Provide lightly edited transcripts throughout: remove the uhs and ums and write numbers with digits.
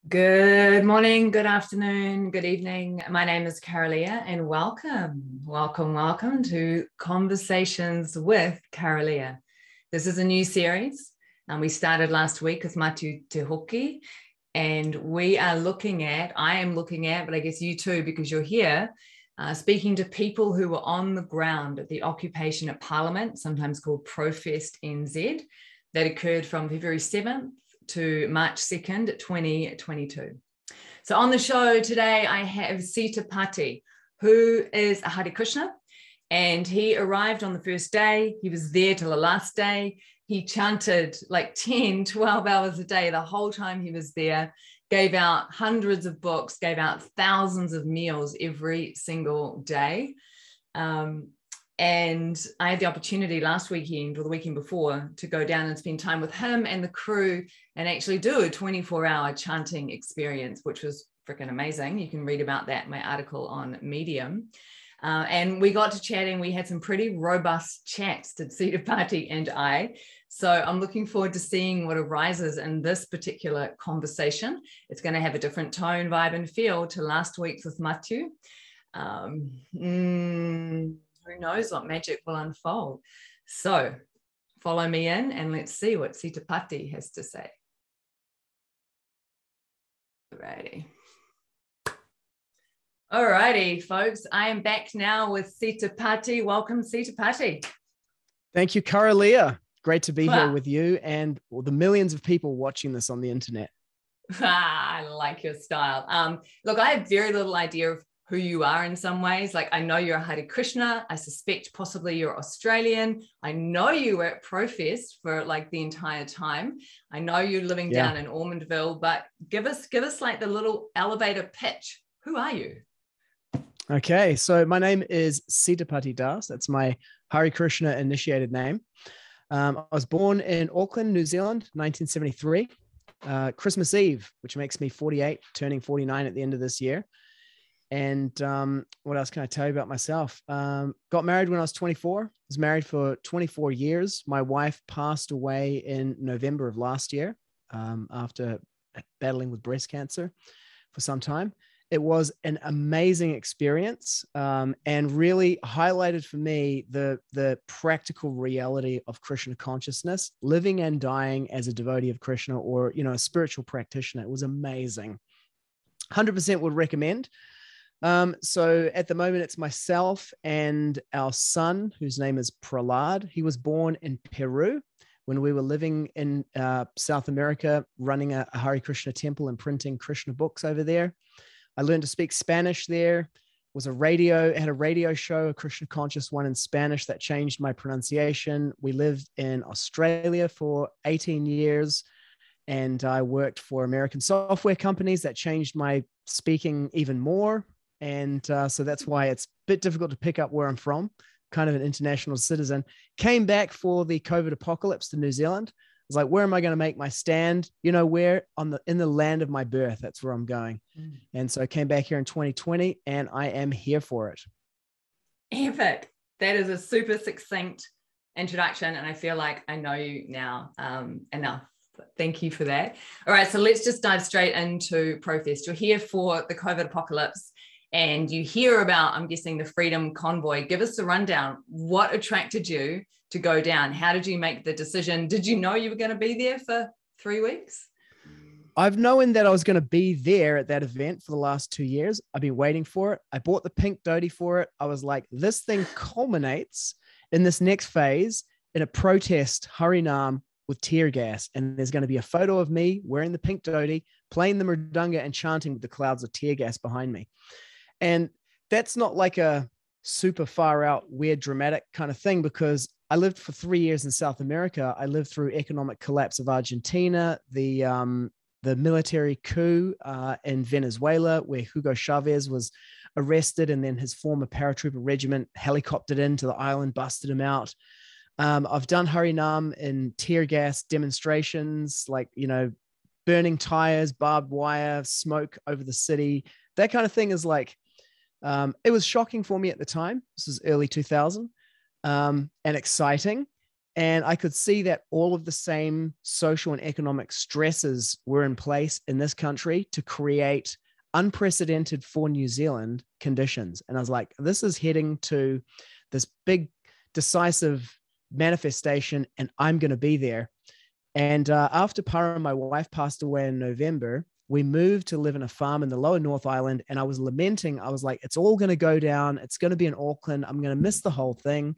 Good morning, good afternoon, good evening. My name is Kara-Leah and welcome to Conversations with Kara-Leah. This is a new series and we started last week with Matu Te Hoki, and I am looking at, but I guess you too, because you're here, speaking to people who were on the ground at the occupation at Parliament, sometimes called ProFestNZ, that occurred from February 7th to March 2nd, 2022. So on the show today, I have Sitapati, who is a Hare Krishna, and he arrived on the first day. He was there till the last day. He chanted like 10, 12 hours a day the whole time he was there, gave out hundreds of books, gave out thousands of meals every single day. And I had the opportunity last weekend or the weekend before to go down and spend time with him and the crew and actually do a 24-hour chanting experience, which was freaking amazing. You can read about that in my article on Medium. And we got to chatting. We had some pretty robust chats, did Sitapati and I. So I'm looking forward to seeing what arises in this particular conversation. It's going to have a different tone, vibe, and feel to last week's with Matthew. Who knows what magic will unfold. So follow me in and let's see what Sitapati has to say. Alrighty, folks. I am back now with Sitapati. Welcome, Sitapati. Thank you, Kara-Leah. Great to be here with you and the millions of people watching this on the internet. I like your style. Look, I have very little idea of who you are in some ways. Like, I know you're a Hare Krishna. I suspect possibly you're Australian. I know you were at Profest for like the entire time. I know you're living down in Ormondville, but give us like the little elevator pitch. Who are you? Okay, so my name is Sitapati Das. That's my Hare Krishna initiated name. I was born in Auckland, New Zealand, 1973, Christmas Eve, which makes me 48, turning 49 at the end of this year. And what else can I tell you about myself? Got married when I was 24. Was married for 24 years. My wife passed away in November of last year after battling with breast cancer for some time. It was an amazing experience and really highlighted for me the practical reality of Krishna consciousness, living and dying as a devotee of Krishna or, a spiritual practitioner. It was amazing. 100% would recommend. So at the moment, it's myself and our son, whose name is Prahlad. He was born in Peru when we were living in South America, running a Hare Krishna temple and printing Krishna books over there. I learned to speak Spanish there. Had a radio show, a Krishna conscious one in Spanish that changed my pronunciation. We lived in Australia for 18 years. And I worked for American software companies that changed my speaking even more. And so that's why it's a bit difficult to pick up where I'm from, kind of an international citizen. Came back for the COVID apocalypse to New Zealand. I was like, where am I going to make my stand? Where in the land of my birth, that's where I'm going. And so I came back here in 2020 and I am here for it. Epic. That is a super succinct introduction. And I feel like I know you now enough. Thank you for that. All right. So let's just dive straight into Profest. You're here for the COVID apocalypse. And you hear about, I'm guessing, the Freedom Convoy. Give us a rundown. What attracted you to go down? How did you make the decision? Did you know you were going to be there for 3 weeks? I've known that I was going to be there at that event for the last 2 years. I've been waiting for it. I bought the pink dhoti for it. I was like, this thing culminates in this next phase in a protest Harenaam with tear gas. And there's going to be a photo of me wearing the pink dhoti, playing the mridanga and chanting with the clouds of tear gas behind me. And that's not like a super far out, weird, dramatic kind of thing, because I lived for 3 years in South America. I lived through economic collapse of Argentina, the military coup in Venezuela, where Hugo Chavez was arrested, and then his former paratrooper regiment helicoptered into the island, busted him out. I've done Harenaam in tear gas demonstrations, like, burning tires, barbed wire, smoke over the city. That kind of thing is like, it was shocking for me at the time. This was early 2000, and exciting. And I could see that all of the same social and economic stresses were in place in this country to create unprecedented for New Zealand conditions. And I was like, this is heading to this big, decisive manifestation, and I'm going to be there. And after Para, my wife, passed away in November, we moved to live in a farm in the lower North Island. And I was lamenting, I was like, it's all going to go down. It's going to be in Auckland. I'm going to miss the whole thing.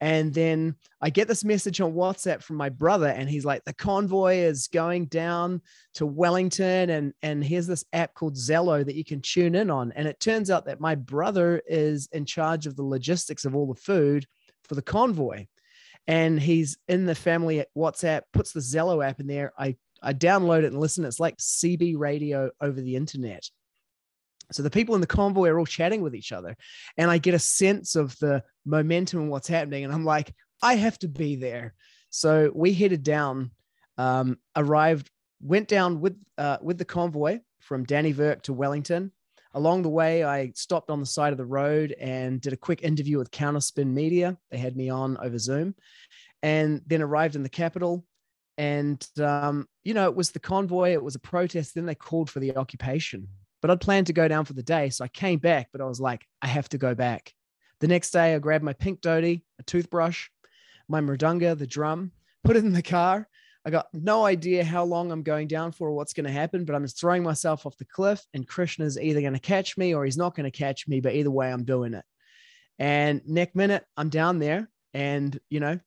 And then I get this message on WhatsApp from my brother, and he's like, the convoy is going down to Wellington, and here's this app called Zello that you can tune in on. And it turns out that my brother is in charge of the logistics of all the food for the convoy. And he's in the family WhatsApp, puts the Zello app in there. I download it and listen. It's like CB radio over the internet. So the people in the convoy are all chatting with each other, and I get a sense of the momentum and what's happening. And I'm like, I have to be there. So we headed down, went down with the convoy from Dannevirke to Wellington. Along the way, I stopped on the side of the road and did a quick interview with Counterspin Media. They had me on over Zoom, and then arrived in the capital. And, it was the convoy. It was a protest. Then they called for the occupation. But I'd planned to go down for the day. So I came back, but I was like, I have to go back. The next day, I grabbed my pink dhoti, a toothbrush, my mridanga, the drum, put it in the car. I got no idea how long I'm going down for or what's going to happen, but I'm just throwing myself off the cliff, and Krishna's either going to catch me or he's not going to catch me. But either way, I'm doing it. And next minute, I'm down there. And,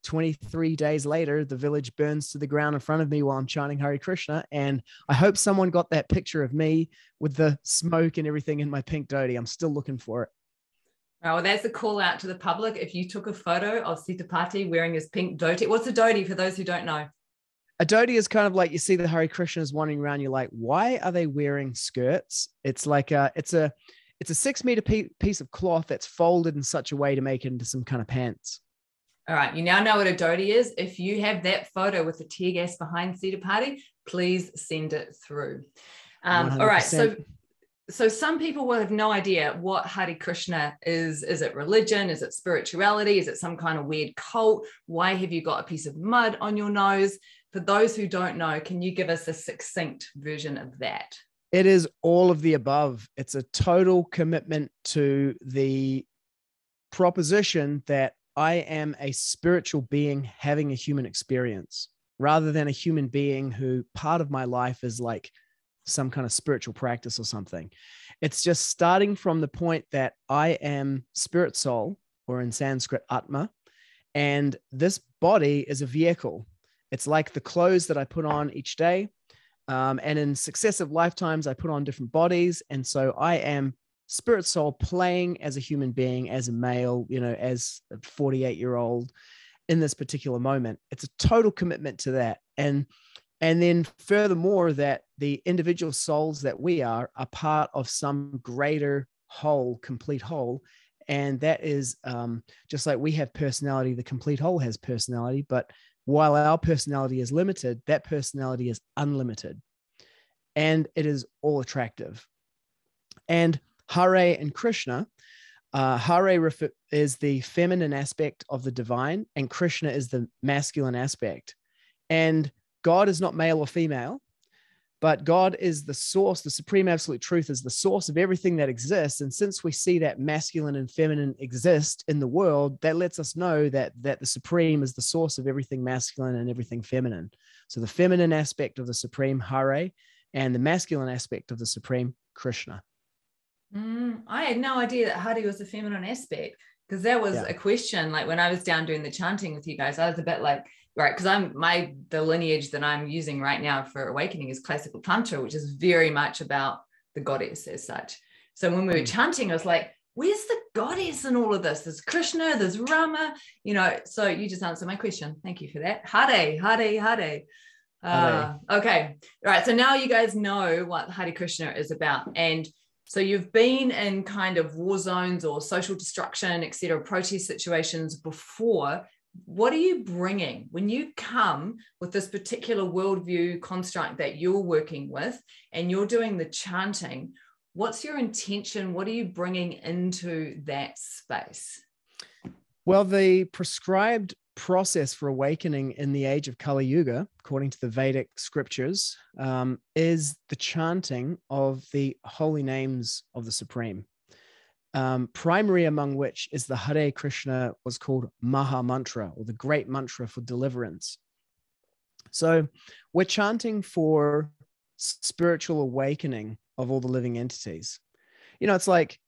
23 days later, the village burns to the ground in front of me while I'm chanting Hare Krishna. And I hope someone got that picture of me with the smoke and everything in my pink dhoti. I'm still looking for it. Oh, well, that's a call out to the public. If you took a photo of Sitapati wearing his pink dhoti, what's a dhoti for those who don't know? A dhoti is kind of like, you see the Hare Krishnas wandering around. You're like, why are they wearing skirts? It's like it's a 6 meter piece of cloth that's folded in such a way to make it into some kind of pants. All right, you now know what a dhoti is. If you have that photo with the tear gas behind Sitapati, please send it through. All right, so some people will have no idea what Hare Krishna is. Is it religion? Is it spirituality? Is it some kind of weird cult? Why have you got a piece of mud on your nose? For those who don't know, can you give us a succinct version of that? It is all of the above. It's a total commitment to the proposition that I am a spiritual being having a human experience, rather than a human being who part of my life is like some kind of spiritual practice or something. It's just starting from the point that I am spirit soul, or in Sanskrit, Atma, and this body is a vehicle. It's like the clothes that I put on each day. And in successive lifetimes, I put on different bodies. And so I am spirit soul playing as a human being, as a male, as a 48-year-old in this particular moment. It's a total commitment to that. And then furthermore, that the individual souls that we are part of some greater whole, complete whole. And that is just like we have personality, the complete whole has personality. But while our personality is limited, that personality is unlimited. And it is all attractive. And Hare and Krishna, Hare is the feminine aspect of the divine, and Krishna is the masculine aspect. And God is not male or female, but God is the source. The supreme absolute truth is the source of everything that exists. And since we see that masculine and feminine exist in the world, that lets us know that the supreme is the source of everything masculine and everything feminine. So the feminine aspect of the supreme, Hare, and the masculine aspect of the supreme, Krishna. I had no idea that Hare was a feminine aspect, because that was a question. Like when I was down doing the chanting with you guys, I was a bit like, right, because the lineage that I'm using right now for awakening is classical tantra, which is very much about the goddess as such. So when we were chanting, I was like, where's the goddess in all of this? There's Krishna, there's Rama, so you just answered my question. Thank you for that. Hare, Hare, Hare. Okay. All right. So now you guys know what Hare Krishna is about. And so you've been in kind of war zones or social destruction, et cetera, protest situations before. What are you bringing when you come with this particular worldview construct that you're working with and you're doing the chanting? What's your intention? What are you bringing into that space? Well, the prescribed process for awakening in the age of Kara-Leah, according to the Vedic scriptures, is the chanting of the holy names of the Supreme. Primary among which is the Hare Krishna, was called Maha Mantra, or the great mantra for deliverance. So we're chanting for spiritual awakening of all the living entities. You know, it's like,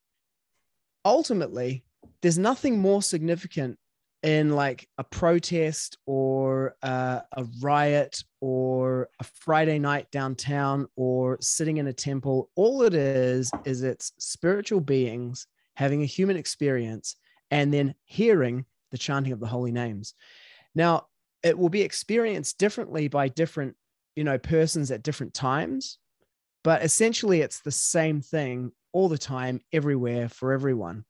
ultimately, there's nothing more significant in like a protest or a riot or a Friday night downtown or sitting in a temple. All it is it's spiritual beings having a human experience and then hearing the chanting of the holy names. Now, it will be experienced differently by different, persons at different times, but essentially it's the same thing all the time, everywhere, for everyone.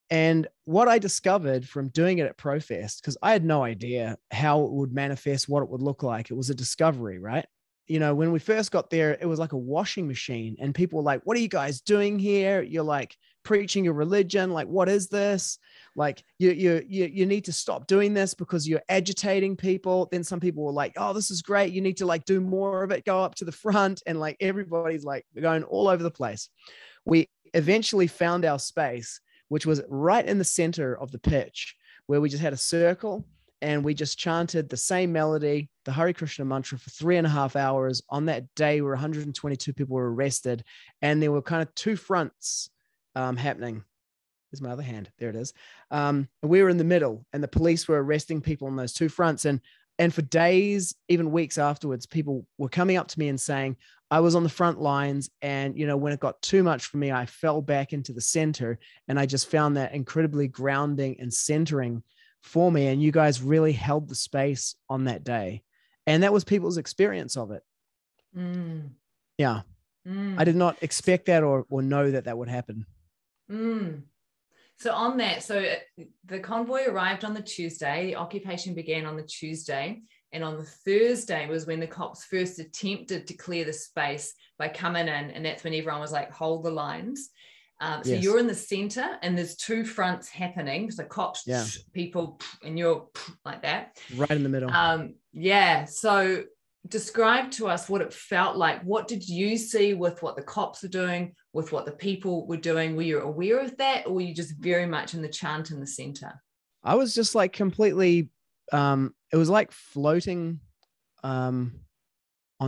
And what I discovered from doing it at Profest, because I had no idea how it would manifest, what it would look like. It was a discovery, right? When we first got there, it was like a washing machine and people were like, what are you guys doing here? You're like preaching your religion. Like, what is this? Like, you need to stop doing this because you're agitating people. Then some people were like, oh, this is great. You need to like do more of it, go up to the front. And like, everybody's like going all over the place. We eventually found our space, which was right in the center of the pitch, where we just had a circle and we just chanted the same melody, the Hare Krishna mantra, for 3.5 hours. On that day, where 122 people were arrested, and there were kind of two fronts happening. There's my other hand. There it is. And we were in the middle, and the police were arresting people on those two fronts. And for days, even weeks afterwards, people were coming up to me and saying, I was on the front lines, and, when it got too much for me, I fell back into the center, and I just found that incredibly grounding and centering for me. And you guys really held the space on that day. And that was people's experience of it. Yeah. I did not expect that or know that would happen. So on that, the convoy arrived on the Tuesday, the occupation began on the Tuesday, and on the Thursday was when the cops first attempted to clear the space by coming in, and that's when everyone was like, hold the lines. So Yes. you're in the center, and there's two fronts happening. So cops, people, and you're like that. Right in the middle. So describe to us what it felt like. What did you see with what the cops were doing, with what the people were doing? Were you aware of that, or were you just very much in the chant in the center? I was just like completely, it was like floating on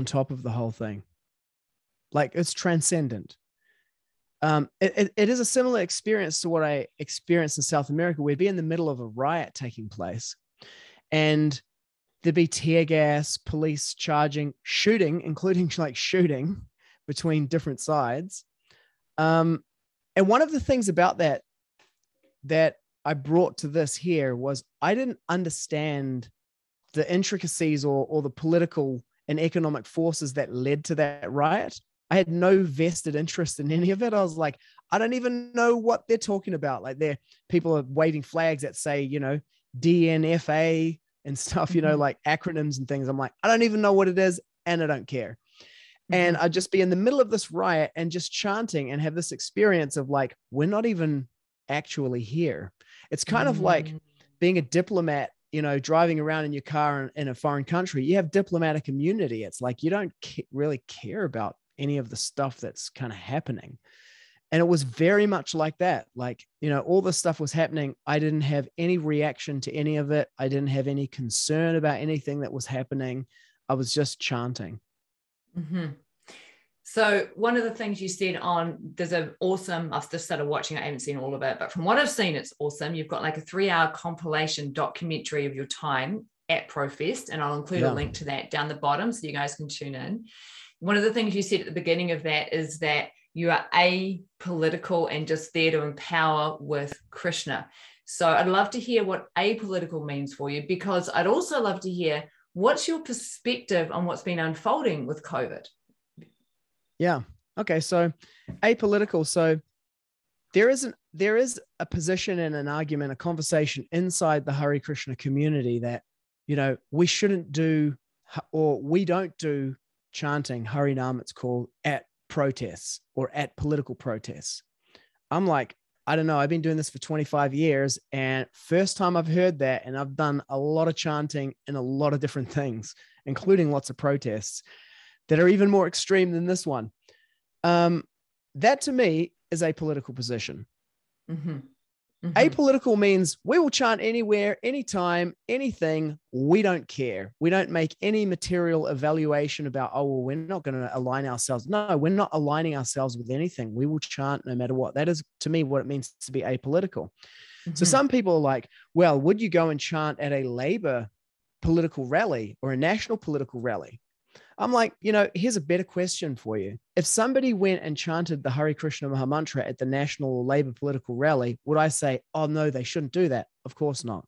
top of the whole thing. Like, it's transcendent. It is a similar experience to what I experienced in South America. We'd be in the middle of a riot taking place, and there'd be tear gas, police charging, shooting, including like shooting between different sides. And one of the things about that I brought to this here was I didn't understand the intricacies or the political and economic forces that led to that riot. I had no vested interest in any of it. I was like, I don't even know what they're talking about. Like, people are waving flags that say, DNFA and stuff, like acronyms and things. I'm like, I don't even know what it is, and I don't care. And I'd just be in the middle of this riot and just chanting and have this experience of like, we're not even actually here. It's kind of like being a diplomat, driving around in your car in a foreign country. You have diplomatic immunity. It's like you don't really care about any of the stuff that's kind of happening. And it was very much like that. Like, all this stuff was happening. I didn't have any reaction to any of it. I didn't have any concern about anything that was happening. I was just chanting. So one of the things you said there's an awesome, I've just started watching, I haven't seen all of it, but from what I've seen, it's awesome. You've got like a 3-hour compilation documentary of your time at Profest, and I'll include a link to that down the bottom so you guys can tune in. One of the things you said at the beginning of that is that you are apolitical and just there to empower with Krishna. So I'd love to hear what apolitical means for you, because I'd also love to hear what's your perspective on what's been unfolding with COVID. Yeah. Okay. So apolitical. So there is a position and an argument, a conversation inside the Hare Krishna community that, we shouldn't do, or we don't do chanting, Harenaam it's called, at protests or at political protests. I'm like, I don't know, I've been doing this for 25 years, and first time I've heard that, and I've done a lot of chanting and a lot of different things, including lots of protests that are even more extreme than this one. That to me is a political position. Mm-hmm. Mm-hmm. Apolitical means we will chant anywhere, anytime, anything. We don't care. We don't make any material evaluation about, oh, well, we're not going to align ourselves. No, we're not aligning ourselves with anything. We will chant no matter what. That is, to me, what it means to be apolitical. Mm-hmm. So some people are like, well, would you go and chant at a Labour political rally or a national political rally? I'm like, here's a better question for you. If somebody went and chanted the Hare Krishna Maha Mantra at the National Labour political rally, would I say, oh, no, they shouldn't do that? Of course not.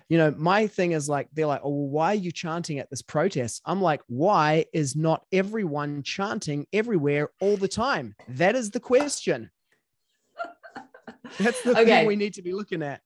My thing is like, they're like, oh, well, why are you chanting at this protest? I'm like, why is not everyone chanting everywhere all the time? That is the question. That's the thing we need to be looking at.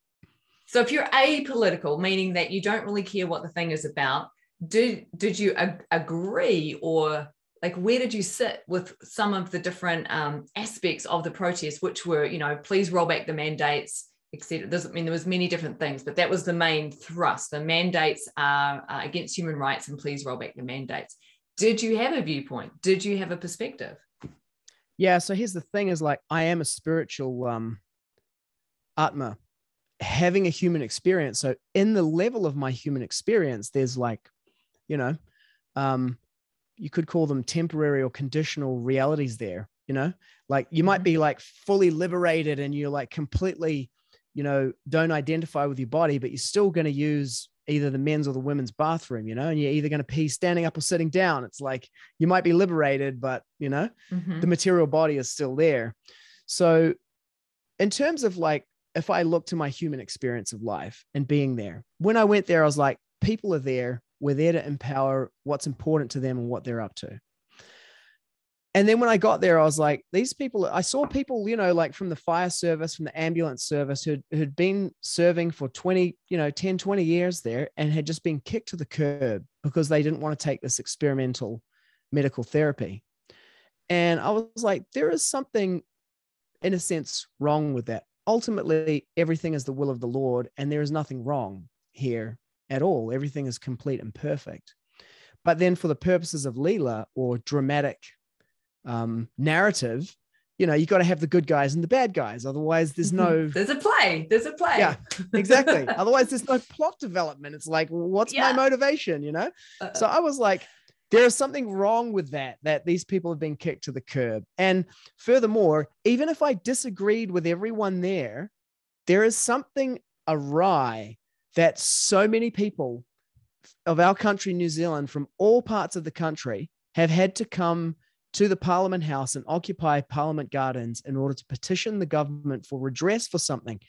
So if you're apolitical, meaning that you don't really care what the thing is about, did you agree, or like where did you sit with some of the different aspects of the protest, which were, please roll back the mandates, etc. There was many different things, but that was the main thrust. The mandates are against human rights, and please roll back the mandates. Did you have a viewpoint? Did you have a perspective? Yeah. So here's the thing: is like I am a spiritual Atma, having a human experience. So in the level of my human experience, there's like, you could call them temporary or conditional realities there, like you might be like fully liberated and you're like completely, don't identify with your body, but you're still going to use either the men's or the women's bathroom, and you're either going to pee standing up or sitting down. It's like, you might be liberated, but the material body is still there. So in terms of like, if I look to my human experience of life and being there, when I went there, I was like, people are there. We're there to empower what's important to them and what they're up to. And then when I got there, I was like, these people, I saw people, like from the fire service, from the ambulance service who'd been serving for 10, 20 years there and had just been kicked to the curb because they didn't want to take this experimental medical therapy. And I was like, there is something in a sense wrong with that. Ultimately, everything is the will of the Lord, and there is nothing wrong here at all. Everything is complete and perfect. But then for the purposes of Leela or dramatic narrative, you got to have the good guys and the bad guys. Otherwise, there's no... There's a play. Yeah, exactly. Otherwise, there's no plot development. It's like, what's my motivation, So I was like, there is something wrong with that these people have been kicked to the curb. And furthermore, even if I disagreed with everyone there is something awry that so many people of our country, New Zealand, from all parts of the country have had to come to the Parliament House and occupy Parliament Gardens in order to petition the government for redress for something.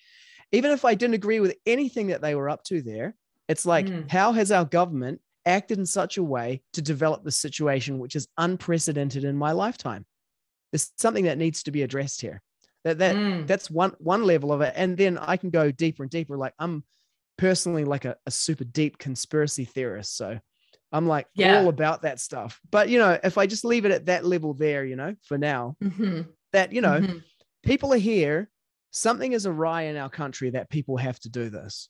Even if I didn't agree with anything that they were up to there, it's like, how has our government acted in such a way to develop this situation, which is unprecedented in my lifetime? There's something that needs to be addressed here. That's one level of it. And then I can go deeper and deeper. Like I'm personally like a super deep conspiracy theorist. So I'm like all about that stuff. But, if I just leave it at that level there, for now, that, people are here, something is awry in our country that people have to do this.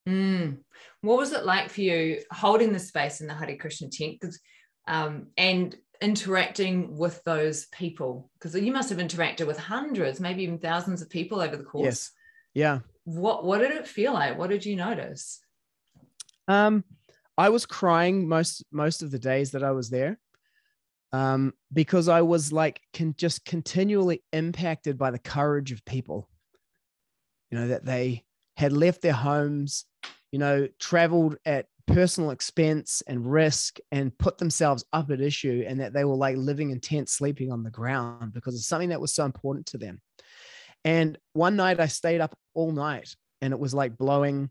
What was it like for you holding the space in the Hare Krishna tent and interacting with those people? Because you must have interacted with hundreds, maybe even thousands of people over the course. Yes. Yeah. What did it feel like? What did you notice? I was crying most of the days that I was there because I was like just continually impacted by the courage of people, that they had left their homes, traveled at personal expense and risk and put themselves up at issue, and that they were like living in tents, sleeping on the ground because it's something that was so important to them. And one night I stayed up all night and it was like blowing,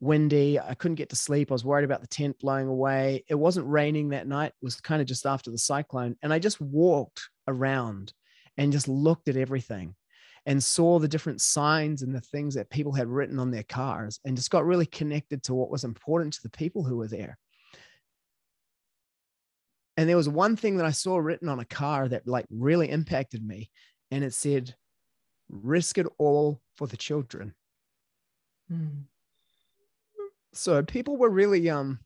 windy. I couldn't get to sleep. I was worried about the tent blowing away. It wasn't raining that night. It was kind of just after the cyclone. And I just walked around and just looked at everything and saw the different signs and the things that people had written on their cars and just got really connected to what was important to the people who were there. And there was one thing that I saw written on a car that like really impacted me. And it said, risk it all for the children. Mm. So people were really, I'm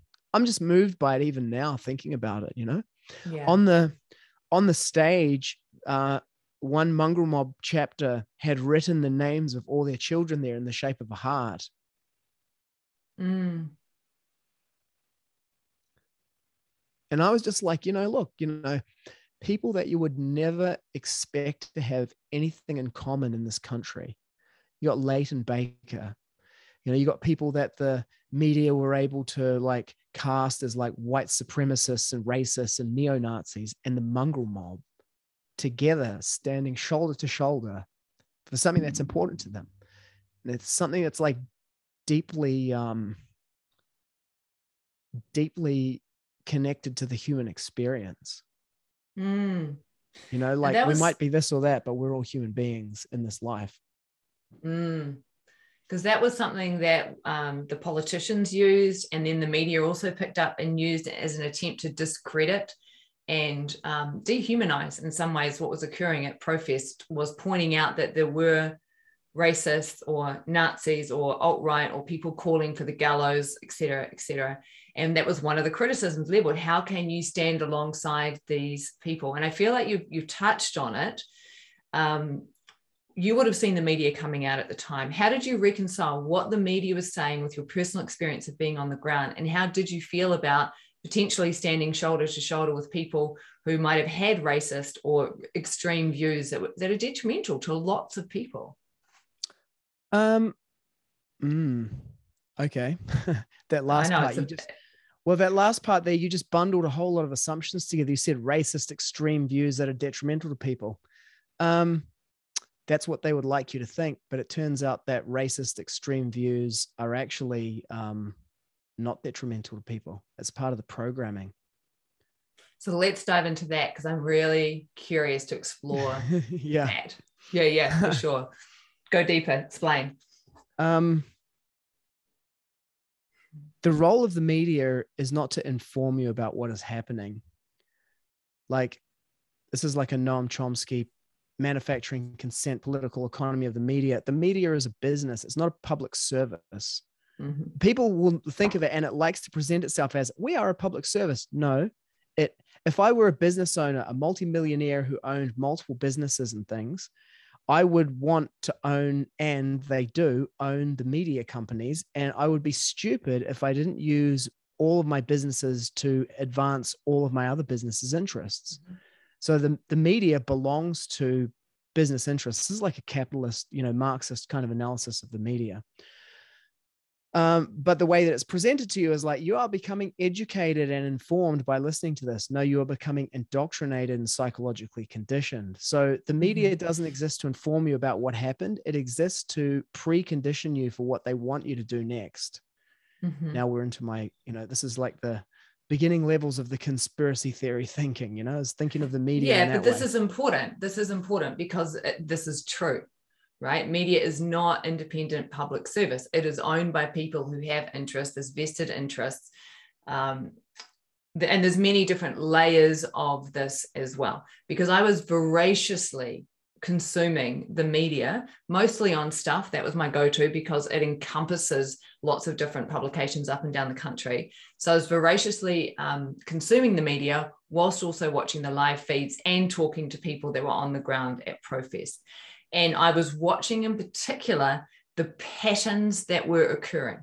just moved by it even now thinking about it, Yeah. on the stage, one mongrel mob chapter had written the names of all their children there in the shape of a heart. Mm. And I was just like, look, people that you would never expect to have anything in common in this country. You got Leighton Baker, you got people that the media were able to like cast as like white supremacists and racists and neo-Nazis, and the mongrel mob together standing shoulder to shoulder for something that's important to them. And it's something that's like deeply connected to the human experience. Mm. Like we might be this or that, but we're all human beings in this life. Because that was something that the politicians used, and then the media also picked up and used as an attempt to discredit and dehumanize in some ways what was occurring at Profest, was pointing out that there were racists or Nazis or alt-right or people calling for the gallows, et cetera, et cetera. And that was one of the criticisms leveled. How can you stand alongside these people? And I feel like you touched on it. You would have seen the media coming out at the time. How did you reconcile what the media was saying with your personal experience of being on the ground? And how did you feel about potentially standing shoulder to shoulder with people who might have had racist or extreme views that are detrimental to lots of people? Okay. That last part, that last part there, you just bundled a whole lot of assumptions together. You said racist, extreme views that are detrimental to people. That's what they would like you to think, but it turns out that racist, extreme views are actually not detrimental to people. It's part of the programming. So let's dive into that, because I'm really curious to explore that. Yeah, for sure. Go deeper, explain. The role of the media is not to inform you about what is happening. Like, this is like a Noam Chomsky manufacturing consent political economy of the media. The media is a business. It's not a public service. Mm-hmm. People will think of it, and it likes to present itself as, we are a public service. No, if I were a business owner, a multimillionaire who owned multiple businesses and things, I would want to own, and they do own, the media companies. And I would be stupid if I didn't use all of my businesses to advance all of my other businesses' interests. Mm-hmm. So the media belongs to business interests. This is like a capitalist, Marxist kind of analysis of the media. But the way that it's presented to you is like, you are becoming educated and informed by listening to this. No, you are becoming indoctrinated and psychologically conditioned. So the media doesn't exist to inform you about what happened. It exists to precondition you for what they want you to do next. Mm-hmm. Now we're into my, this is like the beginning levels of the conspiracy theory thinking, is thinking of the media. Yeah, but this is important. This is important because this is true. Right? Media is not independent public service. It is owned by people who have interests, there's vested interests. And there's many different layers of this as well, because I was voraciously consuming the media, mostly on Stuff. That was my go-to because it encompasses lots of different publications up and down the country. So I was voraciously consuming the media whilst also watching the live feeds and talking to people that were on the ground at Profest. And I was watching in particular the patterns that were occurring,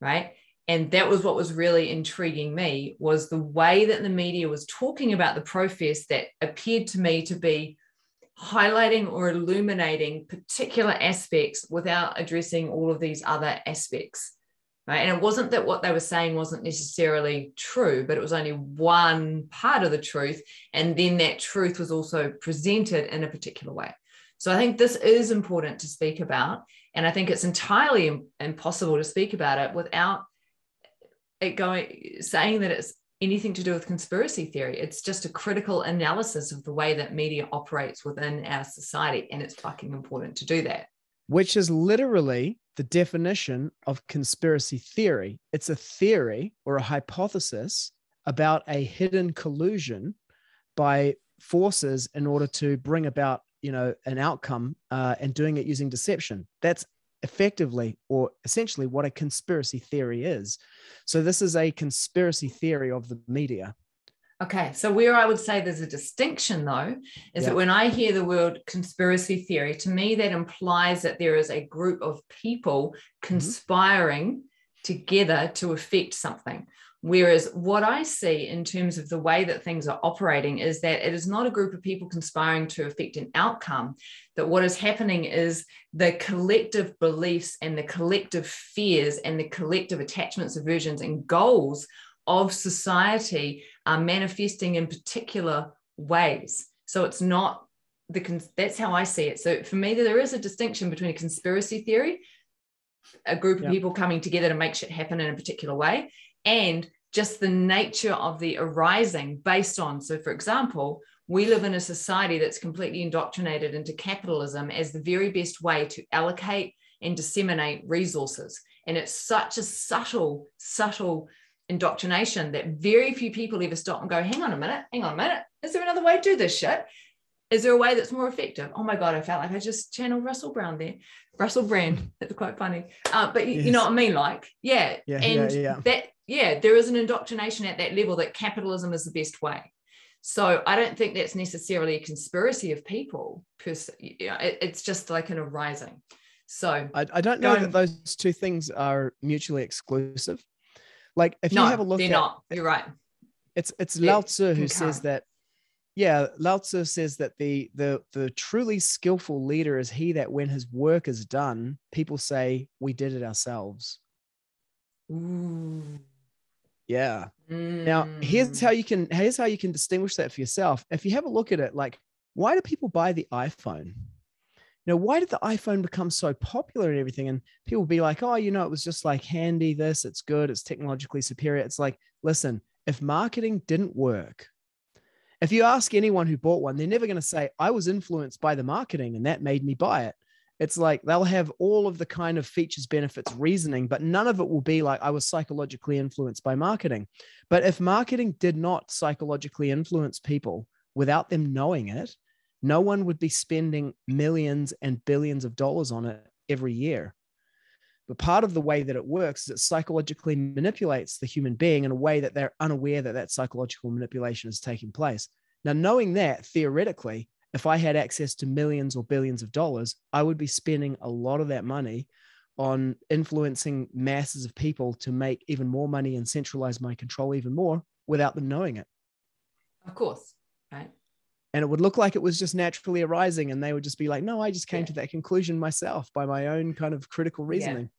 right? And that was what was really intriguing me, was the way that the media was talking about the Profest that appeared to me to be highlighting or illuminating particular aspects without addressing all of these other aspects, right? And it wasn't that what they were saying wasn't necessarily true, but it was only one part of the truth. And then that truth was also presented in a particular way. So I think this is important to speak about. And I think it's entirely impossible to speak about it without it saying that it's anything to do with conspiracy theory. It's just a critical analysis of the way that media operates within our society. And it's fucking important to do that. Which is literally the definition of conspiracy theory. It's a theory or a hypothesis about a hidden collusion by forces in order to bring about an outcome and doing it using deception. That's effectively or essentially what a conspiracy theory is. So this is a conspiracy theory of the media. Okay, so where I would say there's a distinction, though, is that when I hear the word conspiracy theory, to me that implies that there is a group of people conspiring together to affect something. Whereas what I see in terms of the way that things are operating is that it is not a group of people conspiring to affect an outcome, that what is happening is the collective beliefs and the collective fears and the collective attachments, aversions, and goals of society are manifesting in particular ways. So it's not that's how I see it. So for me, there is a distinction between a conspiracy theory, a group of people coming together to make shit happen in a particular way, and just the nature of the arising based on. So for example, we live in a society that's completely indoctrinated into capitalism as the very best way to allocate and disseminate resources. And it's such a subtle indoctrination that very few people ever stop and go, hang on a minute, is there another way to do this shit? Is there a way that's more effective? Oh my God, I felt like I just channeled Russell Brand. That's quite funny. But you know what I mean? Like, there is an indoctrination at that level that capitalism is the best way. So I don't think that's necessarily a conspiracy of people. It's just like an arising. So I don't know that those two things are mutually exclusive. Like if you have a look they're not. You're right. It's Lao Tzu who says that. Yeah, Lao Tzu says that the truly skillful leader is he that when his work is done, people say we did it ourselves. Ooh. Yeah. Now here's how you can distinguish that for yourself. If you have a look at it, like, why do people buy the iPhone? Why did the iPhone become so popular and everything? And people be like, oh, it was just like handy, it's good, it's technologically superior. It's like, listen, if marketing didn't work, if you ask anyone who bought one, they're never going to say, I was influenced by the marketing and that made me buy it. It's like they'll have all of the kind of features, benefits, reasoning, but none of it will be like I was psychologically influenced by marketing. But if marketing did not psychologically influence people without them knowing it, no one would be spending millions and billions of dollars on it every year. But part of the way that it works is it psychologically manipulates the human being in a way that they're unaware that psychological manipulation is taking place. Now, knowing that, theoretically, if I had access to millions or billions of dollars, I would be spending a lot of that money on influencing masses of people to make even more money and centralize my control even more without them knowing it. Of course, right? And it would look like it was just naturally arising. And they would just be like, no, I just came to that conclusion myself by my own kind of critical reasoning.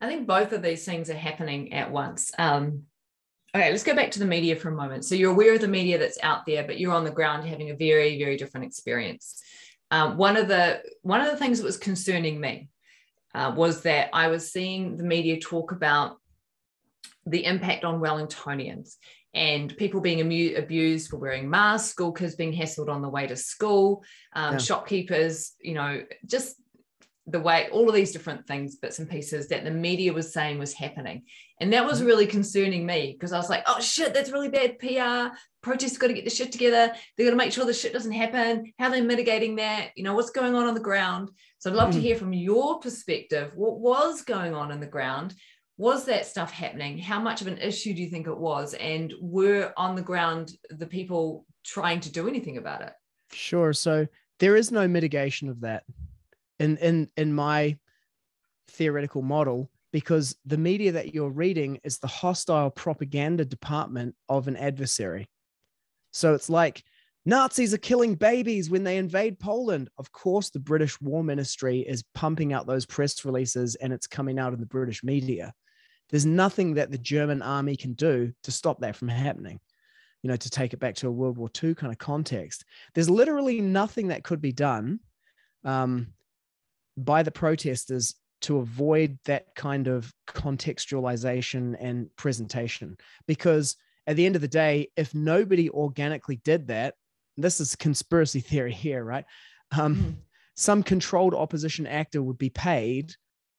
I think both of these things are happening at once. Okay, let's go back to the media for a moment. So you're aware of the media that's out there, but you're on the ground having a very, very different experience. One of the things that was concerning me was that I was seeing the media talk about the impact on Wellingtonians and people being abused for wearing masks, school kids being hassled on the way to school, shopkeepers, just the way, all of these different things, bits and pieces that the media was saying was happening. And that was really concerning me because I was like, oh shit, that's really bad PR. Protests got to get the shit together. They've got to make sure this shit doesn't happen. How are they mitigating that? What's going on the ground? So I'd love to hear from your perspective, what was going on in the ground? Was that stuff happening? How much of an issue do you think it was? And were on the ground the people trying to do anything about it? Sure. So there is no mitigation of that in my theoretical model, because the media that you're reading is the hostile propaganda department of an adversary. So it's like Nazis are killing babies when they invade Poland. Of course, the British War Ministry is pumping out those press releases and it's coming out in the British media. There's nothing that the German army can do to stop that from happening, to take it back to a World War II kind of context. There's literally nothing that could be done by the protesters to avoid that kind of contextualization and presentation. Because at the end of the day, if nobody organically did that, this is conspiracy theory here, right? Some controlled opposition actor would be paid,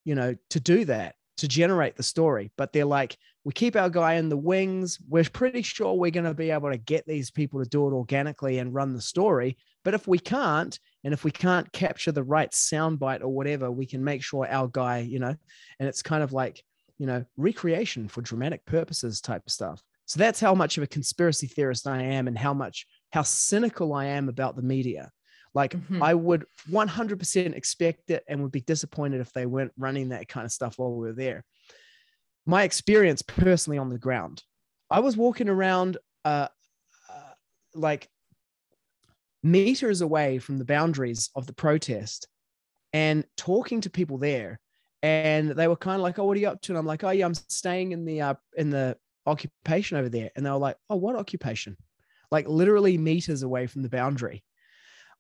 to do that, to generate the story. But they're like, we keep our guy in the wings. We're pretty sure we're going to be able to get these people to do it organically and run the story. But if we can't, and if we can't capture the right soundbite or whatever, we can make sure our guy, and it's kind of like, recreation for dramatic purposes type of stuff. So that's how much of a conspiracy theorist I am, and how cynical I am about the media. Like I would 100% expect it and would be disappointed if they weren't running that kind of stuff while we were there. My experience personally on the ground, I was walking around like meters away from the boundaries of the protest and talking to people there. And they were kind of like, oh, what are you up to? And I'm like, oh yeah, I'm staying in the occupation over there. And they were like, oh, what occupation? Like literally meters away from the boundary.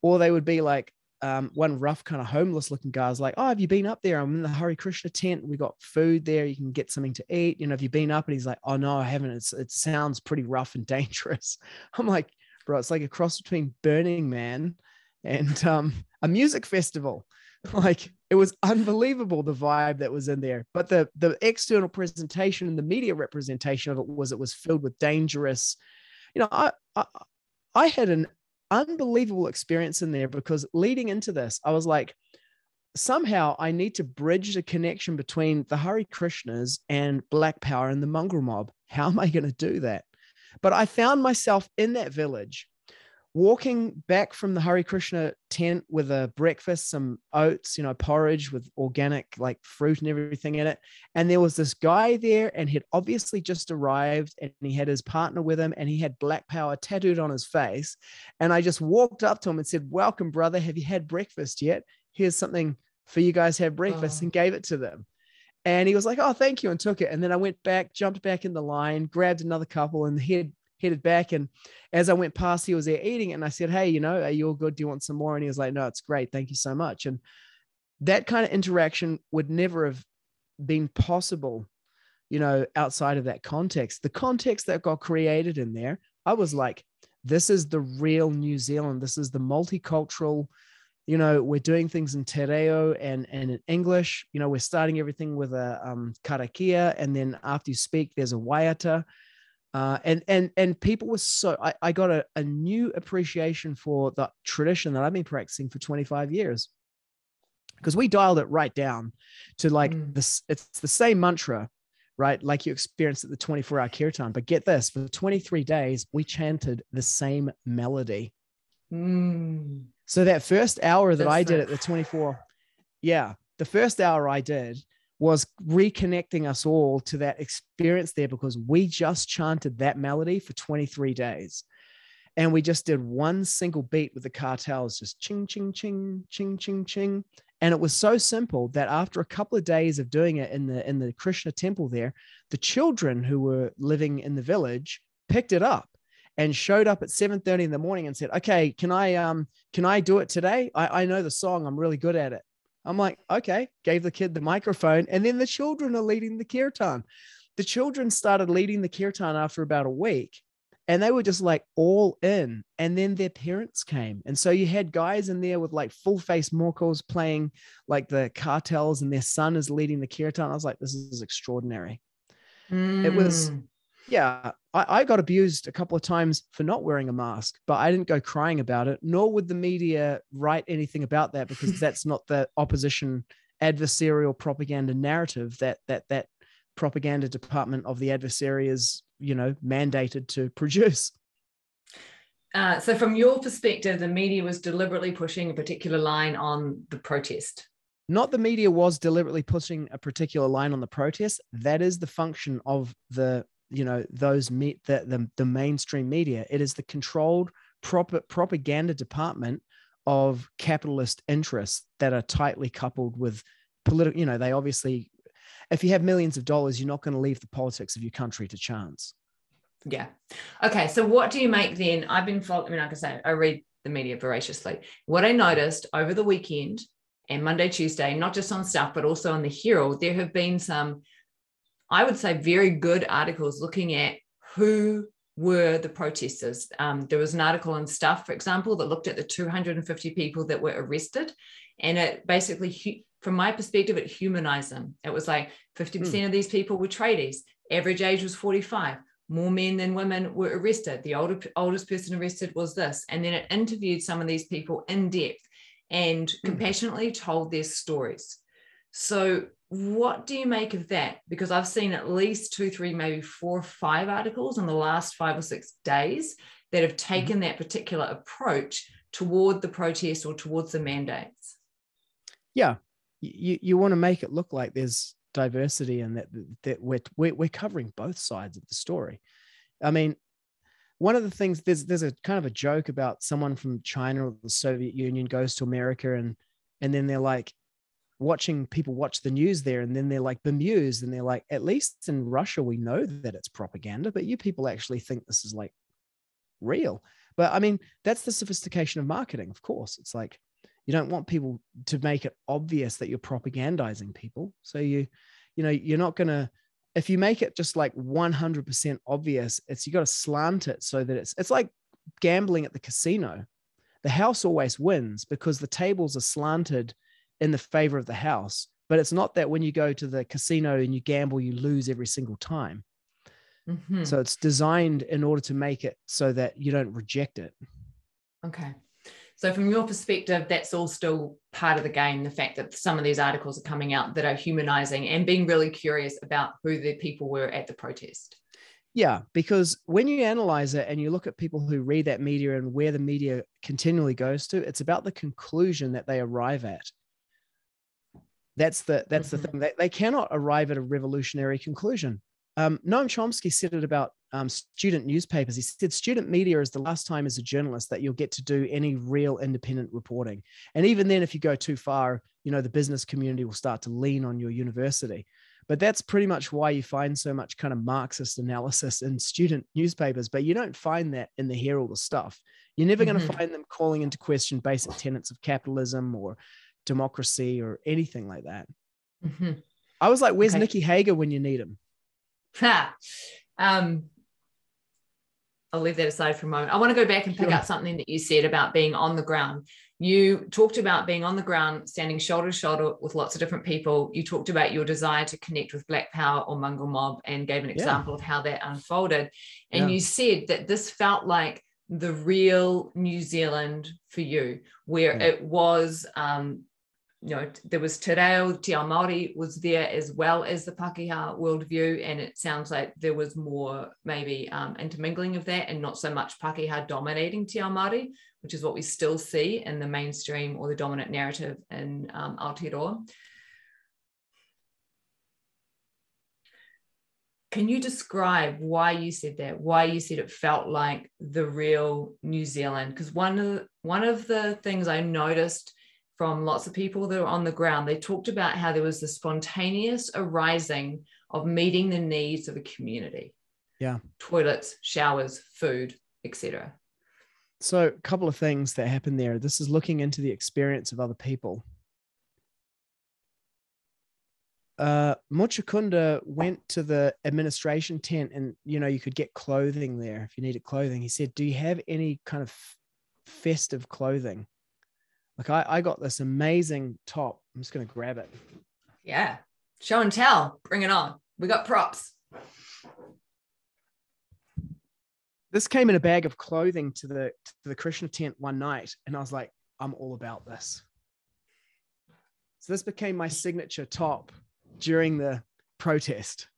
Or they would be like, one rough kind of homeless looking guy was like, oh, have you been up there? I'm in the Hare Krishna tent. We got food there. You can get something to eat. Have you been up? And he's like, oh no, I haven't. It sounds pretty rough and dangerous. I'm like, bro, it's like a cross between Burning Man and a music festival. Like it was unbelievable, the vibe that was in there. But the external presentation and the media representation of it was filled with dangerous, I had an unbelievable experience in there, because leading into this, I was like, somehow I need to bridge the connection between the Hare Krishnas and Black Power and the mongrel mob. How am I going to do that? But I found myself in that village, walking back from the Hare Krishna tent with a breakfast, some oats, porridge with organic like fruit and everything in it. And there was this guy there, and he'd obviously just arrived, and he had his partner with him, and he had Black Power tattooed on his face. And I just walked up to him and said, welcome, brother. Have you had breakfast yet? Here's something for you guys to have breakfast, and gave it to them. And he was like, oh, thank you, and took it. And then I went back, jumped back in the line, grabbed another couple, and headed back. And as I went past, he was there eating it. And I said, hey, are you all good? Do you want some more? And he was like, no, it's great. Thank you so much. And that kind of interaction would never have been possible, outside of that context. The context that got created in there, I was like, this is the real New Zealand. This is the multicultural, we're doing things in Te Reo and in English. We're starting everything with a Kara-Leah. And then after you speak, there's a waiata. And people were I got a new appreciation for the tradition that I've been practicing for 25 years, because we dialed it right down to like this. It's the same mantra, right? Like you experienced at the 24-hour kirtan, but get this, for 23 days, we chanted the same melody. So that first hour that I did at the 24, the first hour I did was reconnecting us all to that experience there, because we just chanted that melody for 23 days. And we just did one single beat with the cartels, just ching, ching, ching, ching, ching, ching. And it was so simple that after a couple of days of doing it in the Krishna temple there, the children who were living in the village picked it up and showed up at 7:30 in the morning and said, okay, can I do it today? I know the song. I'm really good at it. I'm like, okay, gave the kid the microphone, and then the children are leading the kirtan. The children started leading the kirtan after about a week, and they were just like all in. And then their parents came. And so you had guys in there with like full face morkos playing like the cartels, and their son is leading the kirtan. I was like, this is extraordinary. It was, I got abused a couple of times for not wearing a mask, but I didn't go crying about it, nor would the media write anything about that, because that's not the opposition adversarial propaganda narrative that propaganda department of the adversary is, mandated to produce. So from your perspective, the media was deliberately pushing a particular line on the protest. Not the media was deliberately pushing a particular line on the protest. That is the function of the mainstream media. It is the controlled propaganda department of capitalist interests that are tightly coupled with political. They obviously, if you have millions of dollars, you're not going to leave the politics of your country to chance. Yeah. Okay. So what do you make then? I've been following, like I say, I read the media voraciously. What I noticed over the weekend and Monday, Tuesday, not just on Stuff, but also on the Herald, there have been some, I would say, very good articles looking at who were the protesters. There was an article in Stuff, for example, that looked at the 250 people that were arrested, and it basically, from my perspective, it humanized them. It was like 50% of these people were tradies. Average age was 45. More men than women were arrested. The oldest person arrested was this. And then it interviewed some of these people in depth and compassionately told their stories. So what do you make of that? Because I've seen at least 2, 3, maybe 4 or 5 articles in the last 5 or 6 days that have taken that particular approach toward the protest or towards the mandates. Yeah, you want to make it look like there's diversity and that we're covering both sides of the story. I mean, one of the things, there's a kind of a joke about someone from China or the Soviet Union goes to America and then they're like watching people watch the news there, and then they're like bemused and they're like, at least in Russia we know that it's propaganda, but you people actually think this is like real. But I mean, that's the sophistication of marketing. Of course, it's like you don't want people to make it obvious that you're propagandizing people. So you're not going to, if you make it just like 100% obvious, you got to slant it so that it's like gambling at the casino. The house always wins because the tables are slanted in the favor of the house, but it's not that when you go to the casino and you gamble, you lose every single time. So it's designed in order to make it so that you don't reject it. Okay. So from your perspective, that's all still part of the game, the fact that some of these articles are coming out that are humanizing and being really curious about who the people were at the protest. Yeah, because when you analyze it and you look at people who read that media and where the media continually goes to, it's about the conclusion that they arrive at. That's the thing. They cannot arrive at a revolutionary conclusion. Noam Chomsky said it about student newspapers. He said student media is the last time as a journalist that you'll get to do any real independent reporting. And even then, if you go too far, the business community will start to lean on your university. But that's pretty much why you find so much kind of Marxist analysis in student newspapers. But you don't find that in the Herald or Stuff. You're never going to find them calling into question basic tenets of capitalism or democracy or anything like that. I was like, where's Nikki Hager when you need him? I'll leave that aside for a moment. I want to go back and pick up something that you said about being on the ground. You talked about being on the ground, standing shoulder to shoulder with lots of different people. You talked about your desire to connect with Black Power or Mongrel Mob and gave an example of how that unfolded. And you said that this felt like the real New Zealand for you, where it was, there was Te Reo, Te Ao Māori was there as well as the Pākehā worldview, and it sounds like there was more maybe intermingling of that and not so much Pākehā dominating Te Ao Māori, which is what we still see in the mainstream or the dominant narrative in Aotearoa. Can you describe why you said that? Why you said it felt like the real New Zealand? Because one of the things I noticed from lots of people that are on the ground, they talked about how there was the spontaneous arising of meeting the needs of a community. Yeah. Toilets, showers, food, etc. So a couple of things that happened there. This is looking into the experience of other people. Muchakunda went to the administration tent and, you could get clothing there if you needed clothing. He said, do you have any kind of festive clothing? Like I got this amazing top. I'm just going to grab it. Yeah. Show and tell. Bring it on. We got props. This came in a bag of clothing to the Krishna tent one night. And I was like, I'm all about this. So this became my signature top during the protest.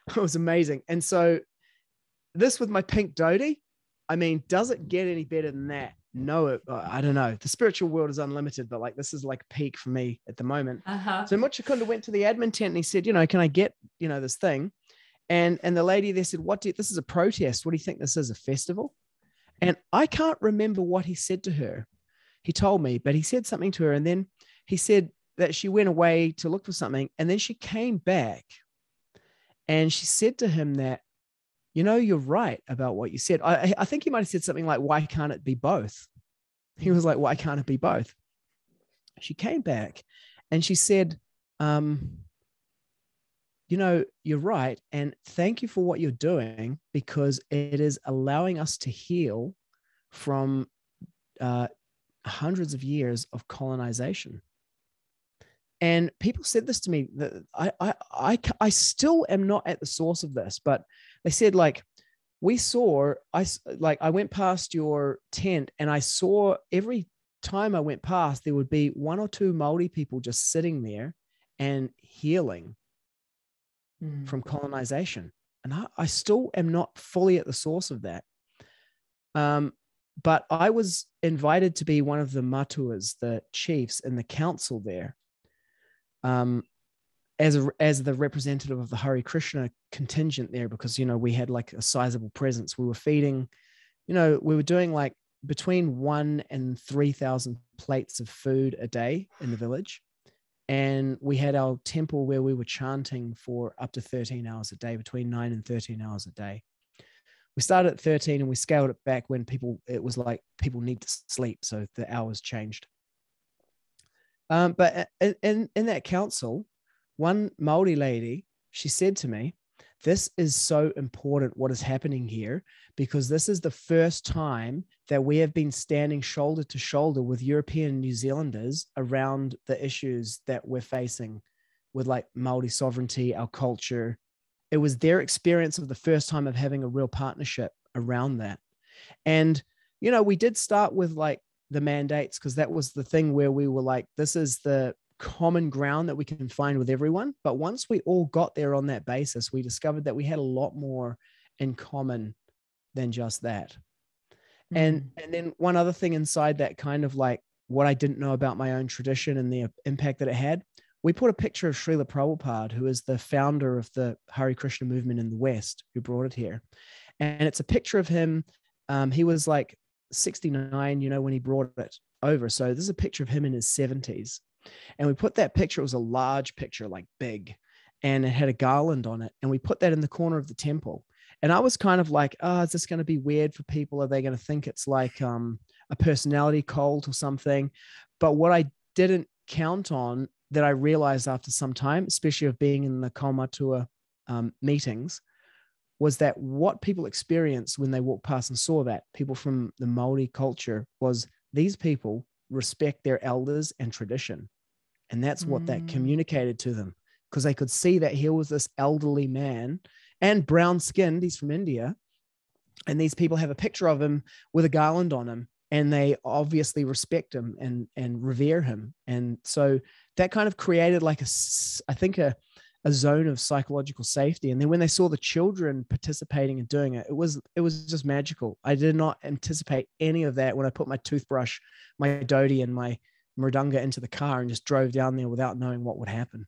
It was amazing. And so this with my pink dhoti, I mean, does it get any better than that? No, I don't know. The spiritual world is unlimited, but like this is like peak for me at the moment. So Muchakunda went to the admin tent and he said, can I get, this thing? And the lady there said, this is a protest. What do you think this is, a festival? And I can't remember what he said to her. He told me, but he said something to her. And then he said that she went away to look for something. And then she came back and she said to him that, you're right about what you said. I think he might have said something like, why can't it be both? He was like, why can't it be both? She came back and she said, you're right. And thank you for what you're doing, because it is allowing us to heal from hundreds of years of colonization. And people said this to me, that I still am not at the source of this, but they said, like, I went past your tent and I saw every time I went past, there would be one or two Māori people just sitting there and healing from colonization. And I still am not fully at the source of that. But I was invited to be one of the matuas, the chiefs in the council there, as the representative of the Hare Krishna contingent there, because, we had like a sizable presence. We were feeding, we were doing like between 1,000 and 3,000 plates of food a day in the village. And we had our temple where we were chanting for up to 13 hours a day, between 9 and 13 hours a day. We started at 13 and we scaled it back when it was like people need to sleep. So the hours changed. But in that council, one Māori lady, she said to me, this is so important what is happening here, because this is the first time that we have been standing shoulder to shoulder with European New Zealanders around the issues that we're facing with like Māori sovereignty, our culture. It was their experience of the first time of having a real partnership around that. And, we did start with like the mandates, because that was the thing where we were like, this is the common ground that we can find with everyone. But once we all got there on that basis, we discovered that we had a lot more in common than just that. And then one other thing inside that, kind of like what I didn't know about my own tradition and the impact that it had, we put a picture of Srila Prabhupada, who is the founder of the Hare Krishna movement in the West, who brought it here. And it's a picture of him. He was like 69, when he brought it over. So this is a picture of him in his 70s. And we put that picture, it was a large picture, like big, and it had a garland on it. And we put that in the corner of the temple. And I was kind of like, is this going to be weird for people? Are they going to think it's like a personality cult or something? But what I didn't count on, that I realized after some time, especially of being in the Kaumatua meetings, was that what people experienced when they walked past and saw that, people from the Māori culture, was these people respect their elders and tradition. And that's what that communicated to them, because they could see that here was this elderly man and brown skinned, he's from India. And these people have a picture of him with a garland on him, and they obviously respect him and revere him. And so that kind of created like I think a zone of psychological safety. And then when they saw the children participating and doing it, it was just magical. I did not anticipate any of that when I put my toothbrush, my dhoti, and my mridanga into the car and just drove down there without knowing what would happen.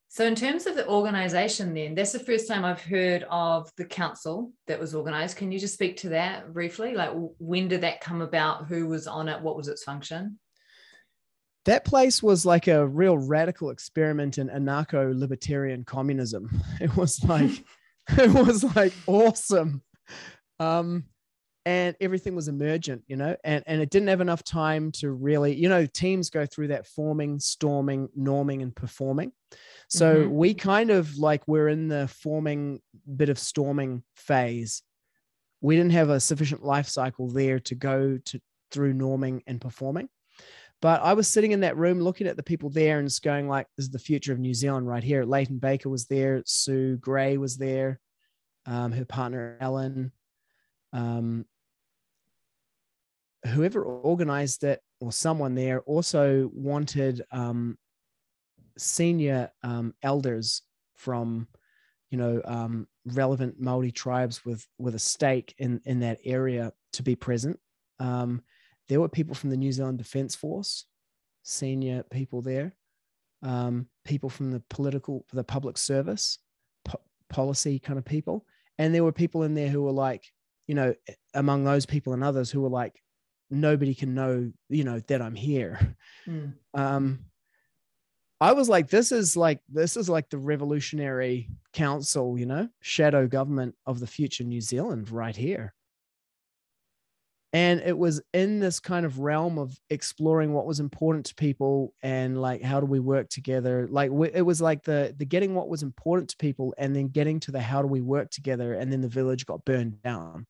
So in terms of the organization, then, that's the first time I've heard of the council that was organized. Can you just speak to that briefly? Like, when did that come about? Who was on it? What was its function? That place was like a real radical experiment in anarcho-libertarian communism. It was like awesome. And everything was emergent, and it didn't have enough time to really, teams go through that forming, storming, norming, and performing. So we kind of like, we're in the forming bit of storming phase. We didn't have a sufficient life cycle there to go through norming and performing. But I was sitting in that room looking at the people there and just going like, this is the future of New Zealand right here. Leighton Baker was there. Sue Gray was there. Her partner, Ellen. Whoever organized it, or someone there, also wanted senior elders from, relevant Māori tribes with a stake in that area to be present. There were people from the New Zealand Defence Force, senior people there, people from the public service, policy kind of people. And there were people in there who were like, among those people and others who were like, nobody can know, that I'm here. I was like, this is like the revolutionary council, shadow government of the future New Zealand right here. And it was in this kind of realm of exploring what was important to people and like, how do we work together? Like it was like the getting what was important to people and then getting to the, how do we work together? And then the village got burned down.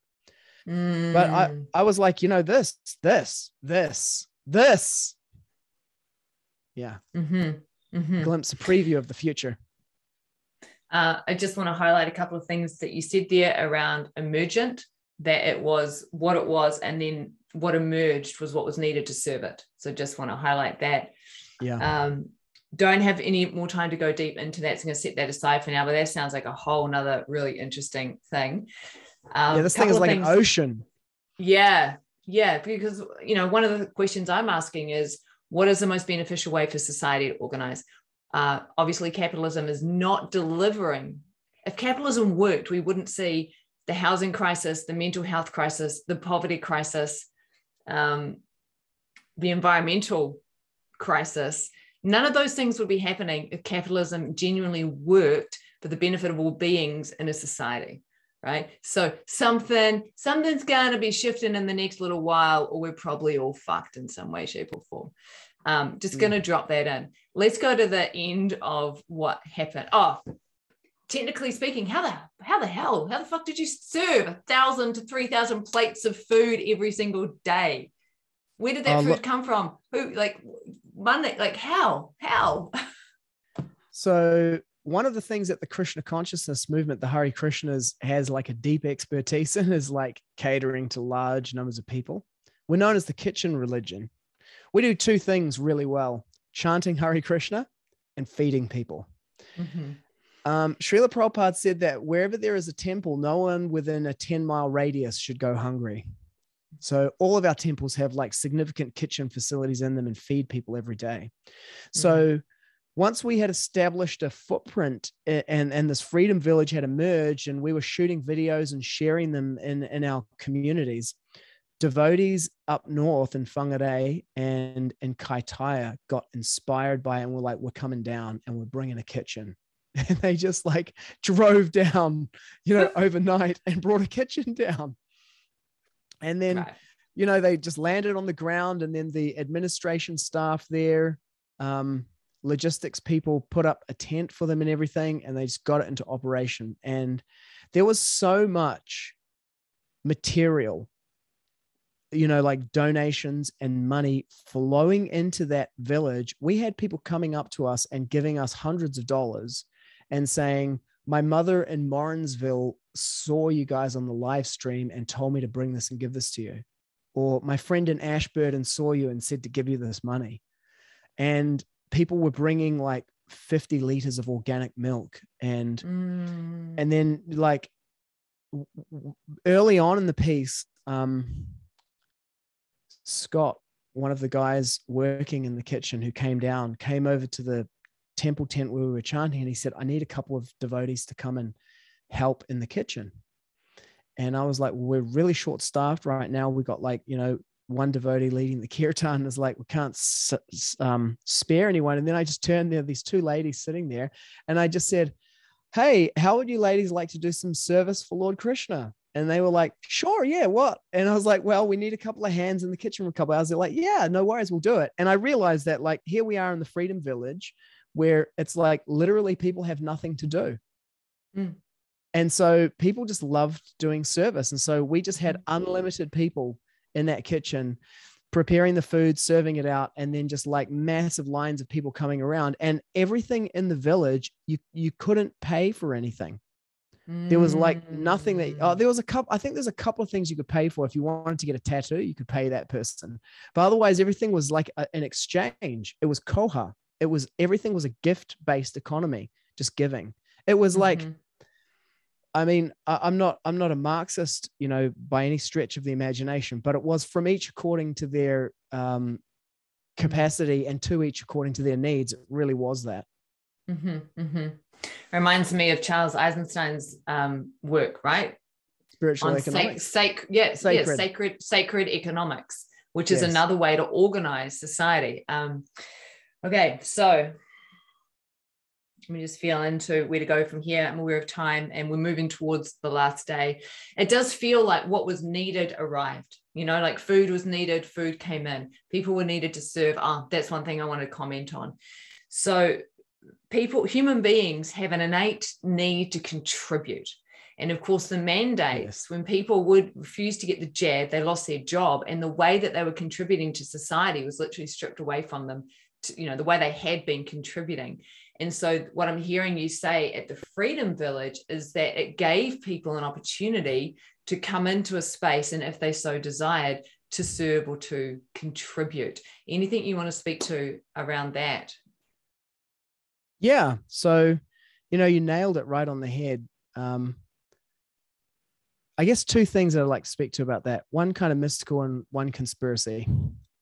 But I was like, this. Yeah. A glimpse, a preview of the future. I just want to highlight a couple of things that you said there around emergent, that it was what it was, and then what emerged was what was needed to serve it. So just want to highlight that. Yeah. Don't have any more time to go deep into that, so I'm going to set that aside for now, but that sounds like a whole nother really interesting thing. This thing is like an ocean. Yeah, because one of the questions I'm asking is, what is the most beneficial way for society to organize? Obviously, capitalism is not delivering. If capitalism worked, we wouldn't see the housing crisis, the mental health crisis, the poverty crisis, the environmental crisis. None of those things would be happening if capitalism genuinely worked for the benefit of all beings in a society, right? So something's going to be shifting in the next little while, or we're probably all fucked in some way, shape, or form. Just going to drop that in. Let's go to the end of what happened. Technically speaking, how the fuck did you serve 1,000 to 3,000 plates of food every single day? Where did that food come from? Who, like, money? Like, how? So one of the things that the Krishna consciousness movement, the Hare Krishnas, has like a deep expertise in is like catering to large numbers of people. We're known as the kitchen religion. We do two things really well: chanting Hare Krishna and feeding people. Srila Prabhupada said that wherever there is a temple, no one within a 10-mile radius should go hungry. So all of our temples have like significant kitchen facilities in them and feed people every day. So once we had established a footprint and this Freedom Village had emerged, and we were shooting videos and sharing them in our communities, devotees up north in Whangarei and in Kaitaia got inspired by it and were like, we're coming down and we're bringing a kitchen. And they just like drove down, overnight and brought a kitchen down. And then, they just landed on the ground, and then the administration staff there, logistics people put up a tent for them and everything, and they just got it into operation. And there was so much material, like donations and money flowing into that village. We had people coming up to us and giving us hundreds of dollars and saying, my mother in Morrinsville saw you guys on the live stream and told me to bring this and give this to you. Or my friend in Ashburton saw you and said to give you this money. And people were bringing like 50 liters of organic milk. And then like early on in the piece, Scott, one of the guys working in the kitchen who came over to the temple tent where we were chanting, and he said, I need a couple of devotees to come and help in the kitchen. And I was like, well, we're really short staffed right now. We got like, one devotee leading the kirtan is like, we can't spare anyone. And then I just turned there, these two ladies sitting there, and I just said, hey, how would you ladies like to do some service for Lord Krishna? And they were like, sure, yeah, what? And I was like, well, we need a couple of hands in the kitchen for a couple of hours. They're like, yeah, no worries, we'll do it. And I realized that like, here we are in the Freedom Village, where it's like literally people have nothing to do. And so people just loved doing service. And so we just had unlimited people in that kitchen preparing the food, serving it out, and then just like massive lines of people coming around. And everything in the village, you couldn't pay for anything. There was like nothing that, there was a couple, I think there's a couple of things you could pay for. If you wanted to get a tattoo, you could pay that person. But otherwise, everything was like an exchange. It was koha. Everything was a gift-based economy, just giving. It was like, I mean, I'm not a Marxist, by any stretch of the imagination, but it was from each according to their capacity and to each according to their needs. It really was that. Reminds me of Charles Eisenstein's work, right? Spiritual economics. Sacred economics, which is another way to organize society. Okay, so we just feel into where to go from here. I'm aware of time and we're moving towards the last day. It does feel like what was needed arrived, like food was needed, food came in, people were needed to serve. That's one thing I want to comment on. So human beings have an innate need to contribute. And of course, the mandates, when people would refuse to get the jab, they lost their job. And the way that they were contributing to society was literally stripped away from them, the way they had been contributing. And so what I'm hearing you say at the Freedom Village is that it gave people an opportunity to come into a space, and if they so desired, to serve or to contribute. Anything you want to speak to around that? Yeah. So, you nailed it right on the head. I guess two things that I'd like to speak to about that. One kind of mystical and one conspiracy.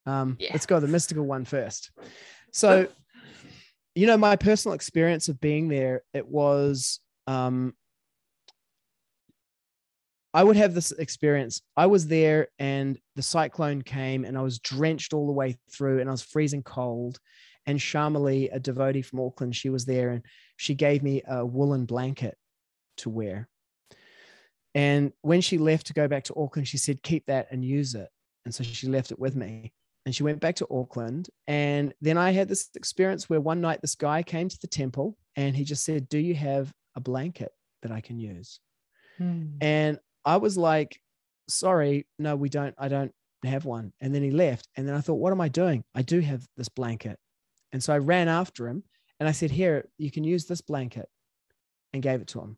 Let's go with the mystical one first. So, my personal experience of being there, it was, I would have this experience. I was there and the cyclone came and I was drenched all the way through and I was freezing cold. And Shamali, a devotee from Auckland, she was there and she gave me a woolen blanket to wear. And when she left to go back to Auckland, she said, keep that and use it. And so she left it with me. And she went back to Auckland. And then I had this experience where one night this guy came to the temple and he just said, do you have a blanket that I can use? And I was like, sorry, no, we don't. I don't have one. And then he left. And then I thought, what am I doing? I do have this blanket. And so I ran after him and I said, here, you can use this blanket, and gave it to him.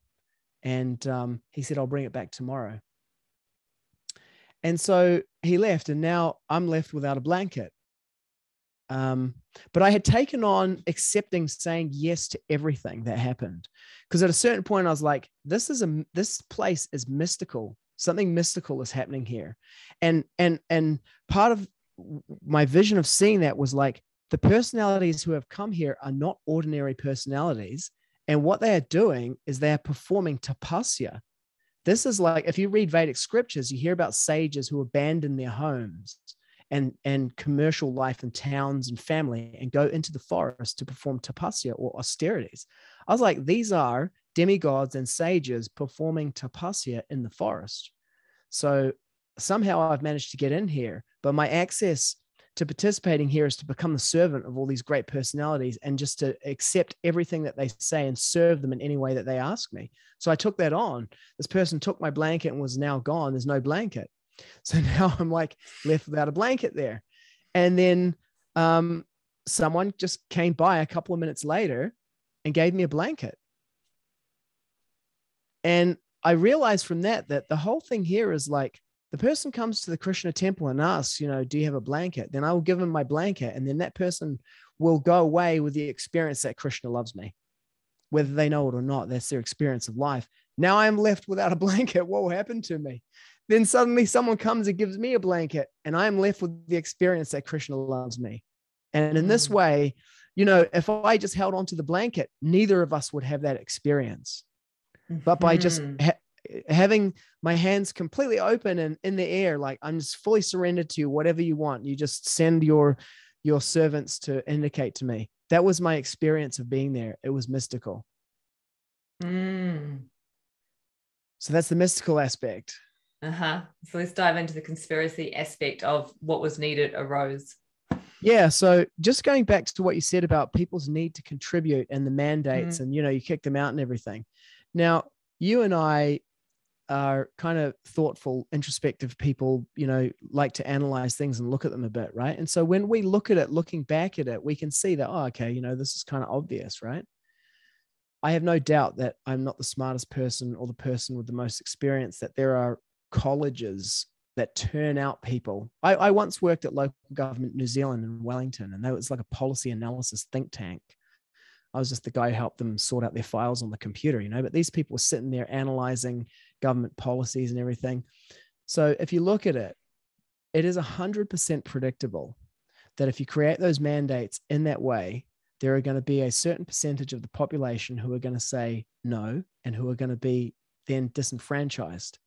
And he said, I'll bring it back tomorrow. And so he left, and now I'm left without a blanket. But I had taken on accepting, saying yes to everything that happened. Because at a certain point, I was like, this place is mystical. Something mystical is happening here. And part of my vision of seeing that was like, the personalities who have come here are not ordinary personalities. And what they are doing is they are performing tapasya. This is like, if you read Vedic scriptures, you hear about sages who abandon their homes and commercial life and towns and family and go into the forest to perform tapasya or austerities. I was like, these are demigods and sages performing tapasya in the forest. So somehow I've managed to get in here, but my access to participating here is to become the servant of all these great personalities and just to accept everything that they say and serve them in any way that they ask me. So I took that on. This person took my blanket and was now gone. There's no blanket. So now I'm like left without a blanket there. And then someone just came by a couple of minutes later and gave me a blanket. And I realized from that the whole thing here is like, the person comes to the Krishna temple and asks, do you have a blanket? Then I will give them my blanket. And then that person will go away with the experience that Krishna loves me. Whether they know it or not, that's their experience of life. Now I'm left without a blanket. What will happen to me? Then suddenly someone comes and gives me a blanket and I'm left with the experience that Krishna loves me. And in this way, if I just held on to the blanket, neither of us would have that experience. But by just having my hands completely open and in the air, like I'm just fully surrendered to you, whatever you want. You just send your servants to indicate to me. That was my experience of being there. It was mystical. So that's the mystical aspect. So let's dive into the conspiracy aspect of what was needed arose. Yeah. So just going back to what you said about people's need to contribute and the mandates and, you kick them out and everything. Now, you and I are kind of thoughtful, introspective people, like to analyze things and look at them a bit, right? And so when we look at it, looking back at it, we can see that, okay, this is kind of obvious, right? I have no doubt that I'm not the smartest person or the person with the most experience, that there are colleges that turn out people. I once worked at local government New Zealand in Wellington, and that was like a policy analysis think tank. I was just the guy who helped them sort out their files on the computer, but these people were sitting there analyzing government policies and everything. So if you look at it, it is 100% predictable that if you create those mandates in that way, there are going to be a certain percentage of the population who are going to say no and who are going to be then disenfranchised.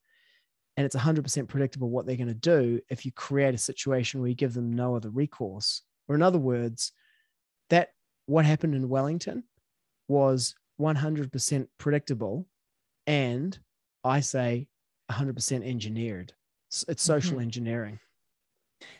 And it's 100% predictable what they're going to do if you create a situation where you give them no other recourse. Or in other words, that what happened in Wellington was 100% predictable, and I say 100% engineered. It's social engineering.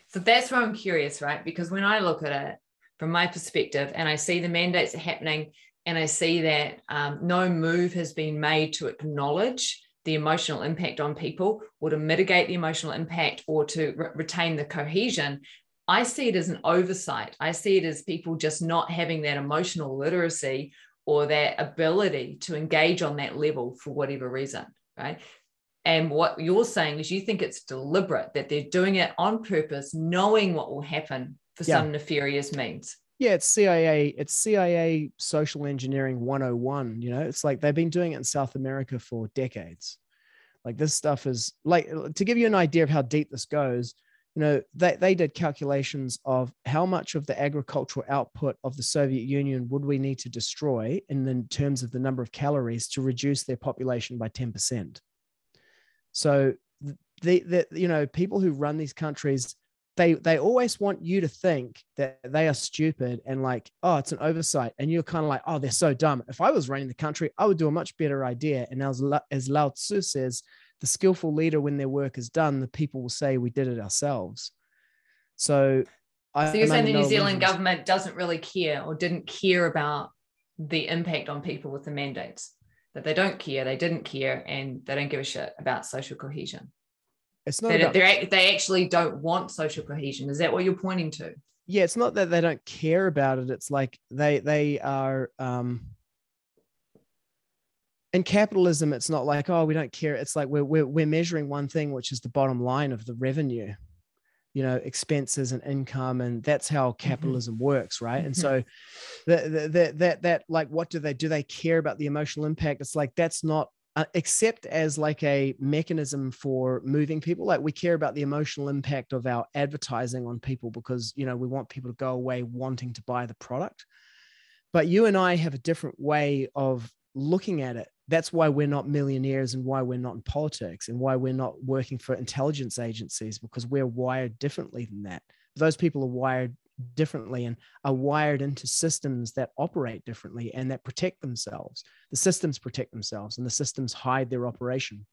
So that's where I'm curious, right? Because when I look at it from my perspective and I see the mandates are happening and I see that no move has been made to acknowledge the emotional impact on people or to mitigate the emotional impact or to retain the cohesion, I see it as an oversight. I see it as people just not having that emotional literacy or that ability to engage on that level for whatever reason, right? And what you're saying is you think it's deliberate, that they're doing it on purpose, knowing what will happen for some nefarious means. Yeah, it's CIA social engineering 101. You know, it's like they've been doing it in South America for decades. Like this stuff is like, to give you an idea of how deep this goes, you know, they did calculations of how much of the agricultural output of the Soviet Union would we need to destroy in terms of the number of calories to reduce their population by 10%. So the you know, people who run these countries, they always want you to think that they are stupid and like, oh, it's an oversight. And you're kind of like, oh, they're so dumb. If I was running the country, I would do a much better idea. And as Lao Tzu says, the skillful leader, when their work is done, the people will say we did it ourselves. So you're saying the New Zealand government doesn't really care or didn't care about the impact on people with the mandates? That they don't care, they didn't care, and they don't give a shit about social cohesion. It's not that they actually don't want social cohesion. Is that what you're pointing to? Yeah, it's not that they don't care about it. It's like they are in capitalism. It's not like, oh, we don't care. It's like we're measuring one thing, which is the bottom line of the revenue, you know, expenses and income, and that's how capitalism works, right? And so that like, what do? They care about the emotional impact? It's like, that's not except as like a mechanism for moving people. Like, we care about the emotional impact of our advertising on people because, you know, we want people to go away wanting to buy the product. But you and I have a different way of looking at it. That's why we're not millionaires and why we're not in politics and why we're not working for intelligence agencies, because we're wired differently than that. Those people are wired differently and are wired into systems that operate differently and that protect themselves. The systems protect themselves and the systems hide their operation.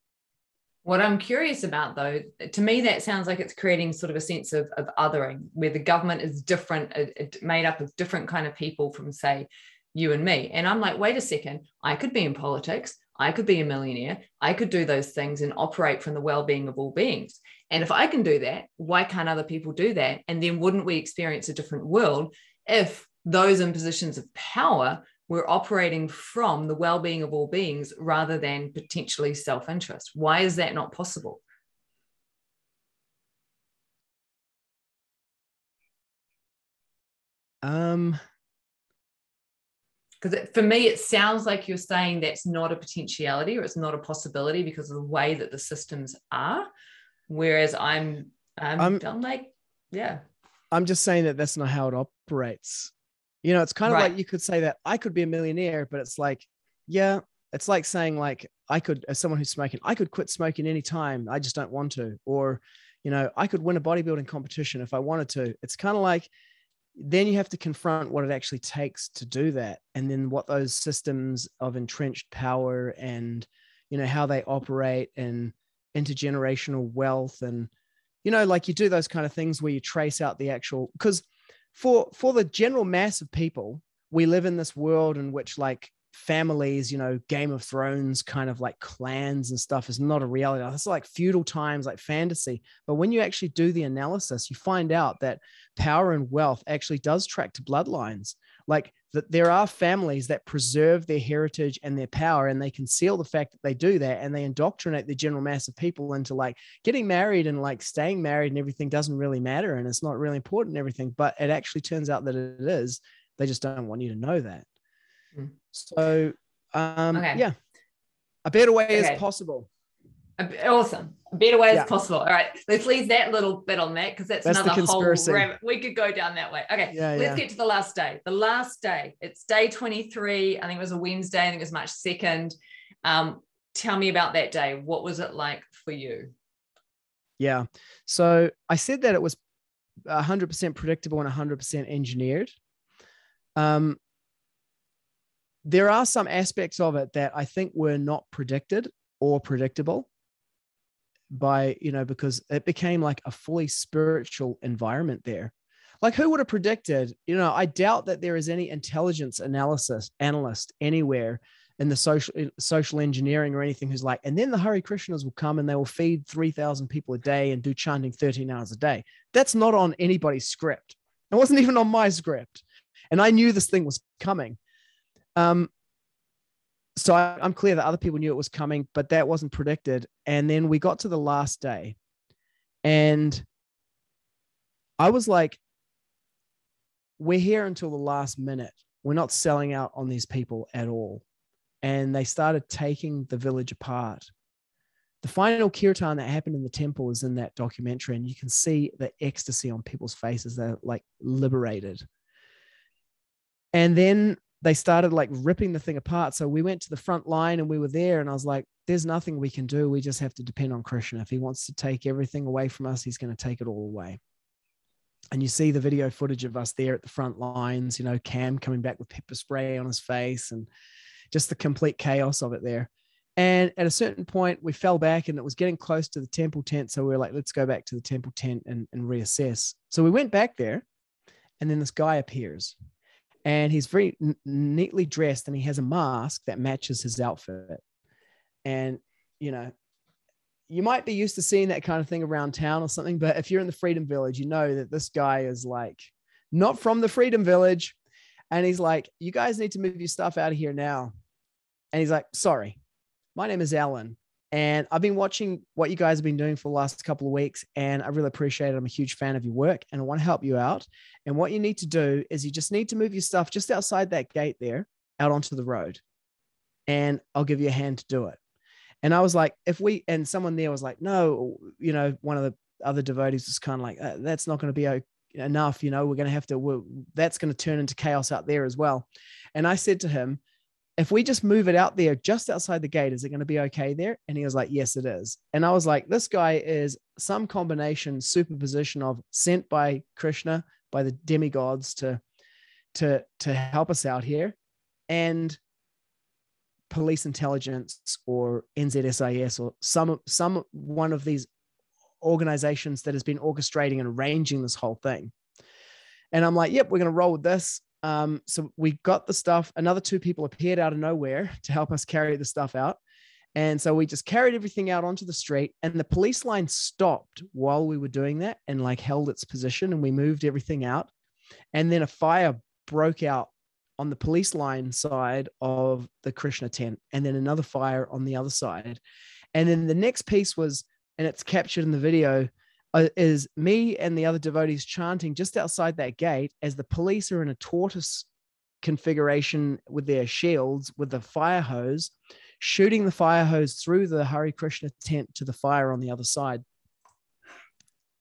What I'm curious about, though, to me, that sounds like it's creating sort of a sense of othering, where the government is different, made up of different kind of people from, say, you and me. And I'm like, wait a second, I could be in politics. I could be a millionaire. I could do those things and operate from the well-being of all beings. And if I can do that, why can't other people do that? And then wouldn't we experience a different world if those in positions of power were operating from the well-being of all beings rather than potentially self-interest? Why is that not possible? Because for me, it sounds like you're saying that's not a potentiality or it's not a possibility because of the way that the systems are. Whereas I'm like, yeah. I'm just saying that that's not how it operates. You know, it's kind of like you could say that I could be a millionaire, but it's like, yeah, it's like saying like I could, as someone who's smoking, I could quit smoking anytime. I just don't want to. Or, you know, I could win a bodybuilding competition if I wanted to. It's kind of like, then you have to confront what it actually takes to do that. And then what those systems of entrenched power and, you know, how they operate and intergenerational wealth. And, you know, like you do those kind of things where you trace out the actual, because for the general mass of people, we live in this world in which like families, you know, Game of Thrones kind of like clans and stuff is not a reality. It's like feudal times, like fantasy. But when you actually do the analysis, you find out that power and wealth actually does track to bloodlines. Like that there are families that preserve their heritage and their power, and they conceal the fact that they do that, and they indoctrinate the general mass of people into like getting married and like staying married and everything doesn't really matter and it's not really important and everything. But it actually turns out that it is. They just don't want you to know that. So, yeah, a better way is possible. Awesome. A better way is possible. All right. Let's leave that little bit on that because that's another whole rabbit. We could go down that way. Okay. Let's get to the last day. The last day. It's day 23. I think it was a Wednesday. I think it was March 2nd. Tell me about that day. What was it like for you? Yeah. So I said that it was 100% predictable and 100% engineered. there are some aspects of it that I think were not predicted or predictable by, because it became like a fully spiritual environment there. Like, who would have predicted, I doubt that there is any intelligence analyst anywhere in the social engineering or anything who's like, and then the Hare Krishnas will come and they will feed 3,000 people a day and do chanting 13 hours a day. That's not on anybody's script. It wasn't even on my script. And I knew this thing was coming. So I'm clear that other people knew it was coming, but that wasn't predicted. And then we got to the last day and I was like, we're here until the last minute. We're not selling out on these people at all. And they started taking the village apart. The final kirtan that happened in the temple is in that documentary, and you can see the ecstasy on people's faces. They're like liberated. And then they started like ripping the thing apart. So we went to the front line and we were there, and I was like, there's nothing we can do. We just have to depend on Krishna. If he wants to take everything away from us, he's going to take it all away. And you see the video footage of us there at the front lines, Cam coming back with pepper spray on his face and just the complete chaos of it there. And at a certain point, we fell back and it was getting close to the temple tent. So we were like, let's go back to the temple tent and reassess. So we went back there, and then this guy appears, and he's very neatly dressed, and he has a mask that matches his outfit. And, you might be used to seeing that kind of thing around town or something, but if you're in the Freedom Village, you know that this guy is like not from the Freedom Village. And he's like, you guys need to move your stuff out of here now. And he's like, sorry, my name is Alan, and I've been watching what you guys have been doing for the last couple of weeks, and I really appreciate it. I'm a huge fan of your work, and I want to help you out. And what you need to do is you just need to move your stuff just outside that gate there out onto the road, and I'll give you a hand to do it. And I was like, and someone there was like, no, one of the other devotees was kind of like, that's not going to be enough. We're going to have to, that's going to turn into chaos out there as well. And I said to him, if we just move it out there, just outside the gate, is it going to be okay there? And he was like, yes, it is. And I was like, this guy is some combination, superposition of sent by Krishna, by the demigods to help us out here, and police intelligence or NZSIS or some one of these organizations that has been orchestrating and arranging this whole thing. And I'm like, yep, we're going to roll with this. So we got the stuff. Another two people appeared out of nowhere to help us carry the stuff out. And so we just carried everything out onto the street, and the police line stopped while we were doing that and like held its position, and we moved everything out. And then a fire broke out on the police line side of the Krishna tent, and then another fire on the other side. And then the next piece was, and it's captured in the video, is me and the other devotees chanting just outside that gate as the police are in a tortoise configuration with their shields, with the fire hose, shooting the fire hose through the Hare Krishna tent to the fire on the other side.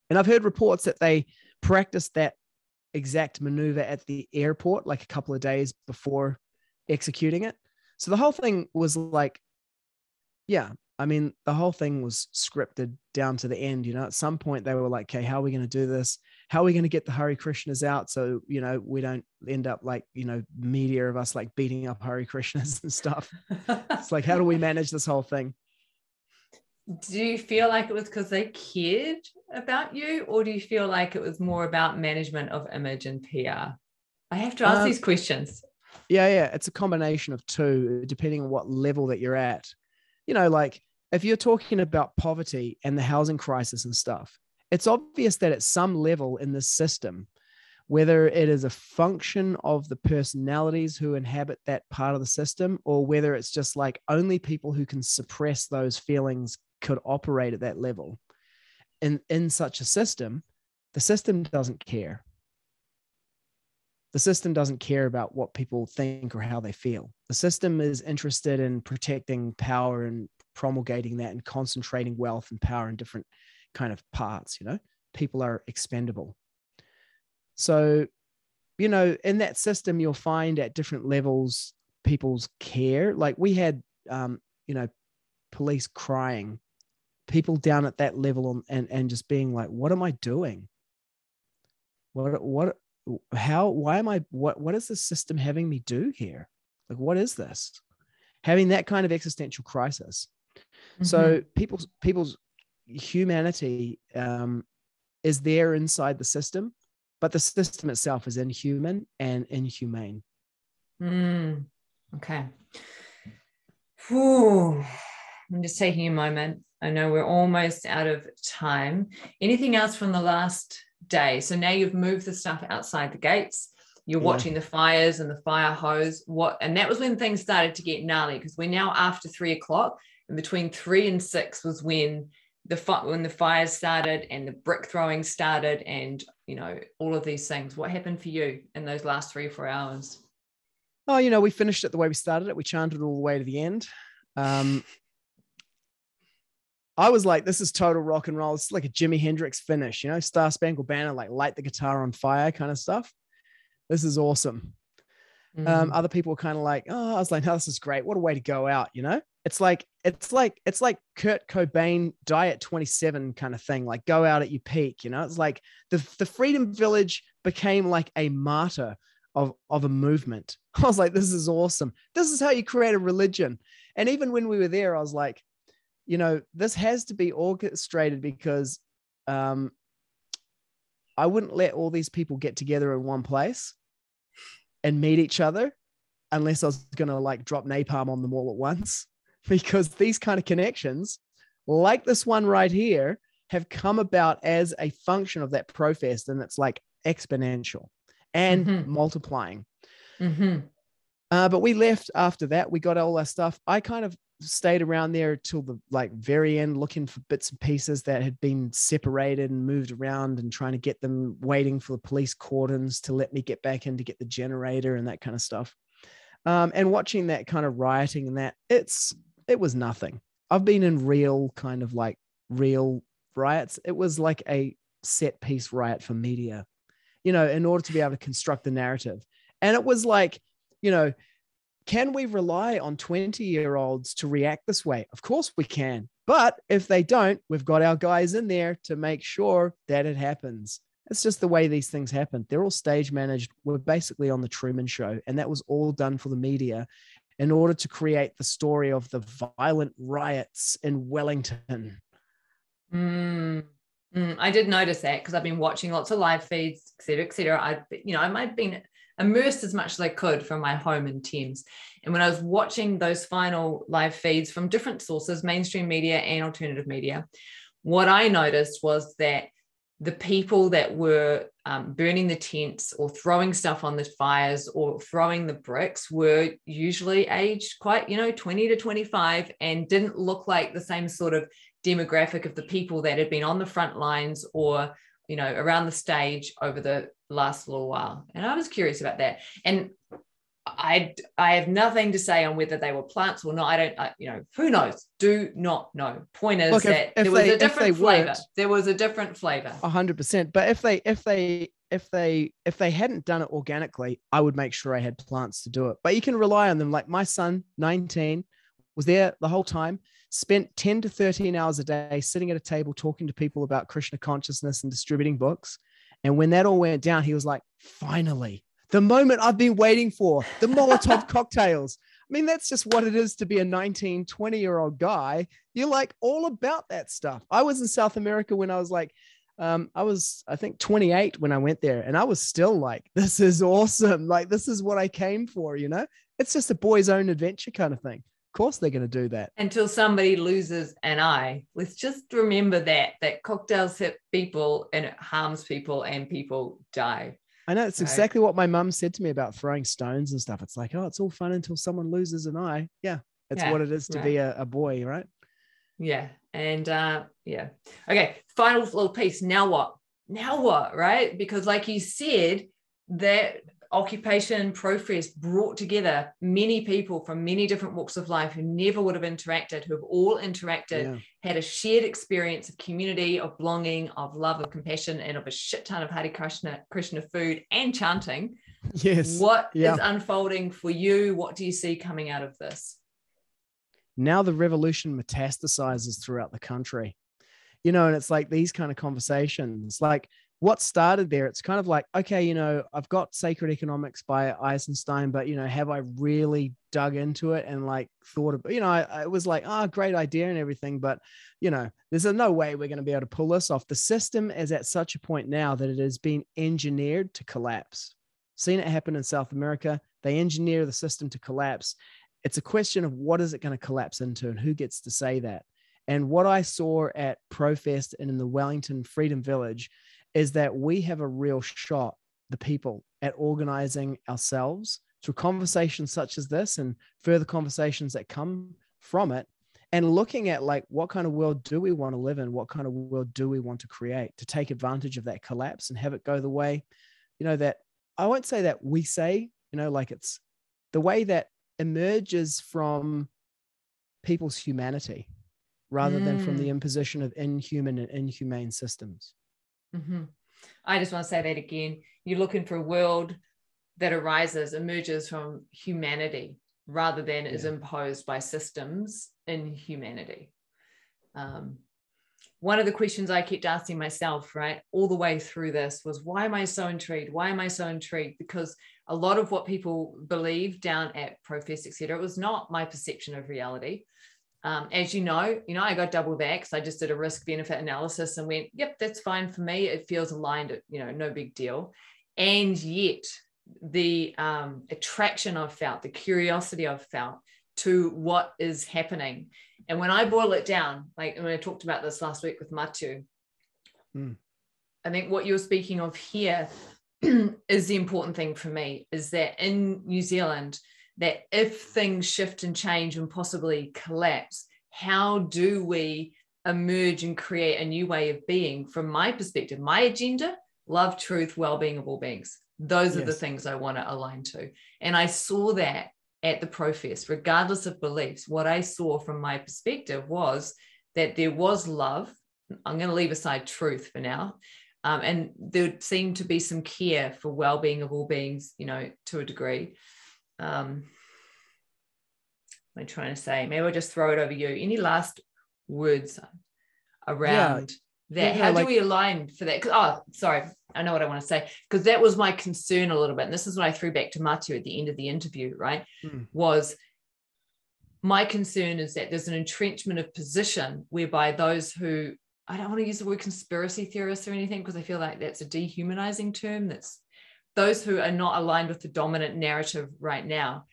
And I've heard reports that they practiced that exact maneuver at the airport like a couple of days before executing it. So the whole thing was like, yeah, I mean, the whole thing was scripted down to the end. At some point they were like, okay, how are we going to do this? How are we going to get the Hare Krishnas out so, we don't end up like, media of us like beating up Hare Krishnas and stuff. It's like, how do we manage this whole thing? Do you feel like it was because they cared about you, or do you feel like it was more about management of image and PR? I have to ask these questions. Yeah. It's a combination of two, depending on what level that you're at. Like if you're talking about poverty and the housing crisis and stuff, it's obvious that at some level in this system, whether it is a function of the personalities who inhabit that part of the system, or whether it's just like only people who can suppress those feelings could operate at that level. In such a system, the system doesn't care. The system doesn't care about what people think or how they feel. The system is interested in protecting power and promulgating that and concentrating wealth and power in different kind of parts. People are expendable. So, in that system, you'll find at different levels, people's care. Like we had, police crying, people down at that level and just being like, what am I doing? What is the system having me do here? Like, what is this? Having that kind of existential crisis. Mm-hmm. So people's humanity is there inside the system, but the system itself is inhuman and inhumane. Okay. Whew. I'm just taking a moment. I know we're almost out of time. Anything else from the last day? So now you've moved the stuff outside the gates. You're watching the fires and the fire hose. And that was when things started to get gnarly, because we're now after 3 o'clock, and between 3 and 6 was when the fires started and the brick throwing started, and all of these things. What happened for you in those last 3 or 4 hours? Oh, we finished it the way we started it. We chanted all the way to the end. I was like, this is total rock and roll. It's like a Jimi Hendrix finish, Star Spangled Banner, like light the guitar on fire kind of stuff. This is awesome. Other people were kind of like, oh, I was like, no, this is great. What a way to go out. It's like Kurt Cobain die at 27 kind of thing. Like, go out at your peak. It's like the Freedom Village became like a martyr of a movement. I was like, this is awesome. This is how you create a religion. And even when we were there, I was like, this has to be orchestrated, because I wouldn't let all these people get together in one place and meet each other unless I was going to like drop napalm on them all at once, because these kind of connections, like this one right here, have come about as a function of that Profest, and it's like exponential and multiplying. But we left after that. We got all our stuff. I kind of stayed around there till the very end, looking for bits and pieces that had been separated and moved around, and trying to get them, waiting for the police cordons to let me get back in to get the generator and that kind of stuff. And watching that kind of rioting and that, it was nothing. I've been in real riots. It was like a set piece riot for media, in order to be able to construct the narrative. And it was like, can we rely on 20-year-olds to react this way? Of course we can. But if they don't, we've got our guys in there to make sure that it happens. It's just the way these things happen. They're all stage managed. We're basically on the Truman Show. And that was all done for the media in order to create the story of the violent riots in Wellington. I did notice that, because I've been watching lots of live feeds, et cetera, et cetera. I might have been immersed as much as I could from my home in Thames. And when I was watching those final live feeds from different sources, mainstream media and alternative media, what I noticed was that the people that were burning the tents or throwing stuff on the fires or throwing the bricks were usually aged quite, 20 to 25, and didn't look like the same sort of demographic of the people that had been on the front lines or, around the stage over the last little while. And I was curious about that. And I have nothing to say on whether they were plants or not. Who knows? Do not know. Point is, there was a different flavor. There was a different flavor. 100%. But if they hadn't done it organically, I would make sure I had plants to do it. But you can rely on them. Like my son, 19, was there the whole time, spent 10 to 13 hours a day sitting at a table talking to people about Krishna consciousness and distributing books. And when that all went down, he was like, finally, the moment I've been waiting for, the Molotov cocktails. I mean, that's just what it is to be a 19, 20-year-old guy. You're like all about that stuff. I was in South America when I was like, I think 28 when I went there, and I was still like, this is awesome. Like, this is what I came for, It's just a boy's own adventure kind of thing. Of course they're going to do that. Until somebody loses an eye. Let's just remember that cocktails hit people and it harms people and people die. I know. It's exactly what my mum said to me about throwing stones and stuff. It's like, oh, it's all fun until someone loses an eye. Yeah. It's what it is to be a boy, right? Yeah. And okay. Final little piece. Now what? Right? Because like you said, that occupation Profest brought together many people from many different walks of life who never would have interacted, who have all interacted, had a shared experience of community, of belonging, of love, of compassion, and of a shit ton of Hare Krishna food and chanting. Yes. What is unfolding for you? What do you see coming out of this? Now the revolution metastasizes throughout the country. And it's like these kind of conversations, like what started there, it's kind of like, okay, you know, I've got Sacred Economics by Eisenstein, but, you know, have I really dug into it and like thought about, you know, I was like, oh, great idea and everything, but, you know, there's no way we're going to be able to pull this off. The system is at such a point now that it has been engineered to collapse. Seen it happen in South America. They engineer the system to collapse. It's a question of what is it going to collapse into and who gets to say that. And what I saw at Profest and in the Wellington Freedom Village is that we have a real shot, the people, at organizing ourselves through conversations such as this and further conversations that come from it, and looking at like, what kind of world do we want to live in? What kind of world do we want to create to take advantage of that collapse and have it go the way, you know, that I won't say that we say, you know, like it's the way that emerges from people's humanity rather than from the imposition of inhuman and inhumane systems. Mm-hmm. I just want to say that again. You're looking for a world that emerges from humanity rather than is imposed by systems in humanity. One of the questions I kept asking myself, right, all the way through this was, why am I so intrigued? Why am I so intrigued? Because a lot of what people believe down at Profest, etc., was not my perception of reality. As you know, I got double vaxxed. I just did a risk benefit analysis and went, yep, that's fine for me. It feels aligned, no big deal. And yet the attraction I've felt, the curiosity I've felt to what is happening. And when I boil it down, like when I talked about this last week with Matthew, I think what you're speaking of here is the important thing for me, is that in New Zealand, that if things shift and change and possibly collapse, how do we emerge and create a new way of being? From my perspective, my agenda, love, truth, well-being of all beings. Those are the things I want to align to. And I saw that at the Profest, regardless of beliefs. What I saw from my perspective was that there was love. I'm going to leave aside truth for now. And there seemed to be some care for well-being of all beings, to a degree. I'm trying to say, maybe I'll just throw it over you. Any last words around that? How do we align for that? Oh, sorry. I know what I want to say, because that was my concern a little bit. And this is what I threw back to Matthew at the end of the interview, right? Was my concern is that there's an entrenchment of position whereby those who, I don't want to use the word conspiracy theorists or anything, because I feel like that's a dehumanizing term. That's those who are not aligned with the dominant narrative right now.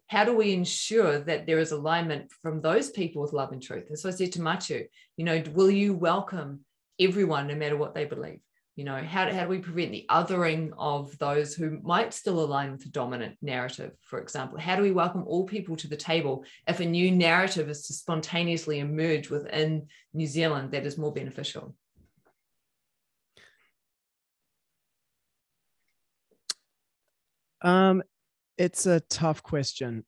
How do we ensure that there is alignment from those people with love and truth? And so I said to Matthew, will you welcome everyone no matter what they believe? How do we prevent the othering of those who might still align with the dominant narrative, for example? How do we welcome all people to the table if a new narrative is to spontaneously emerge within New Zealand that is more beneficial? It's a tough question.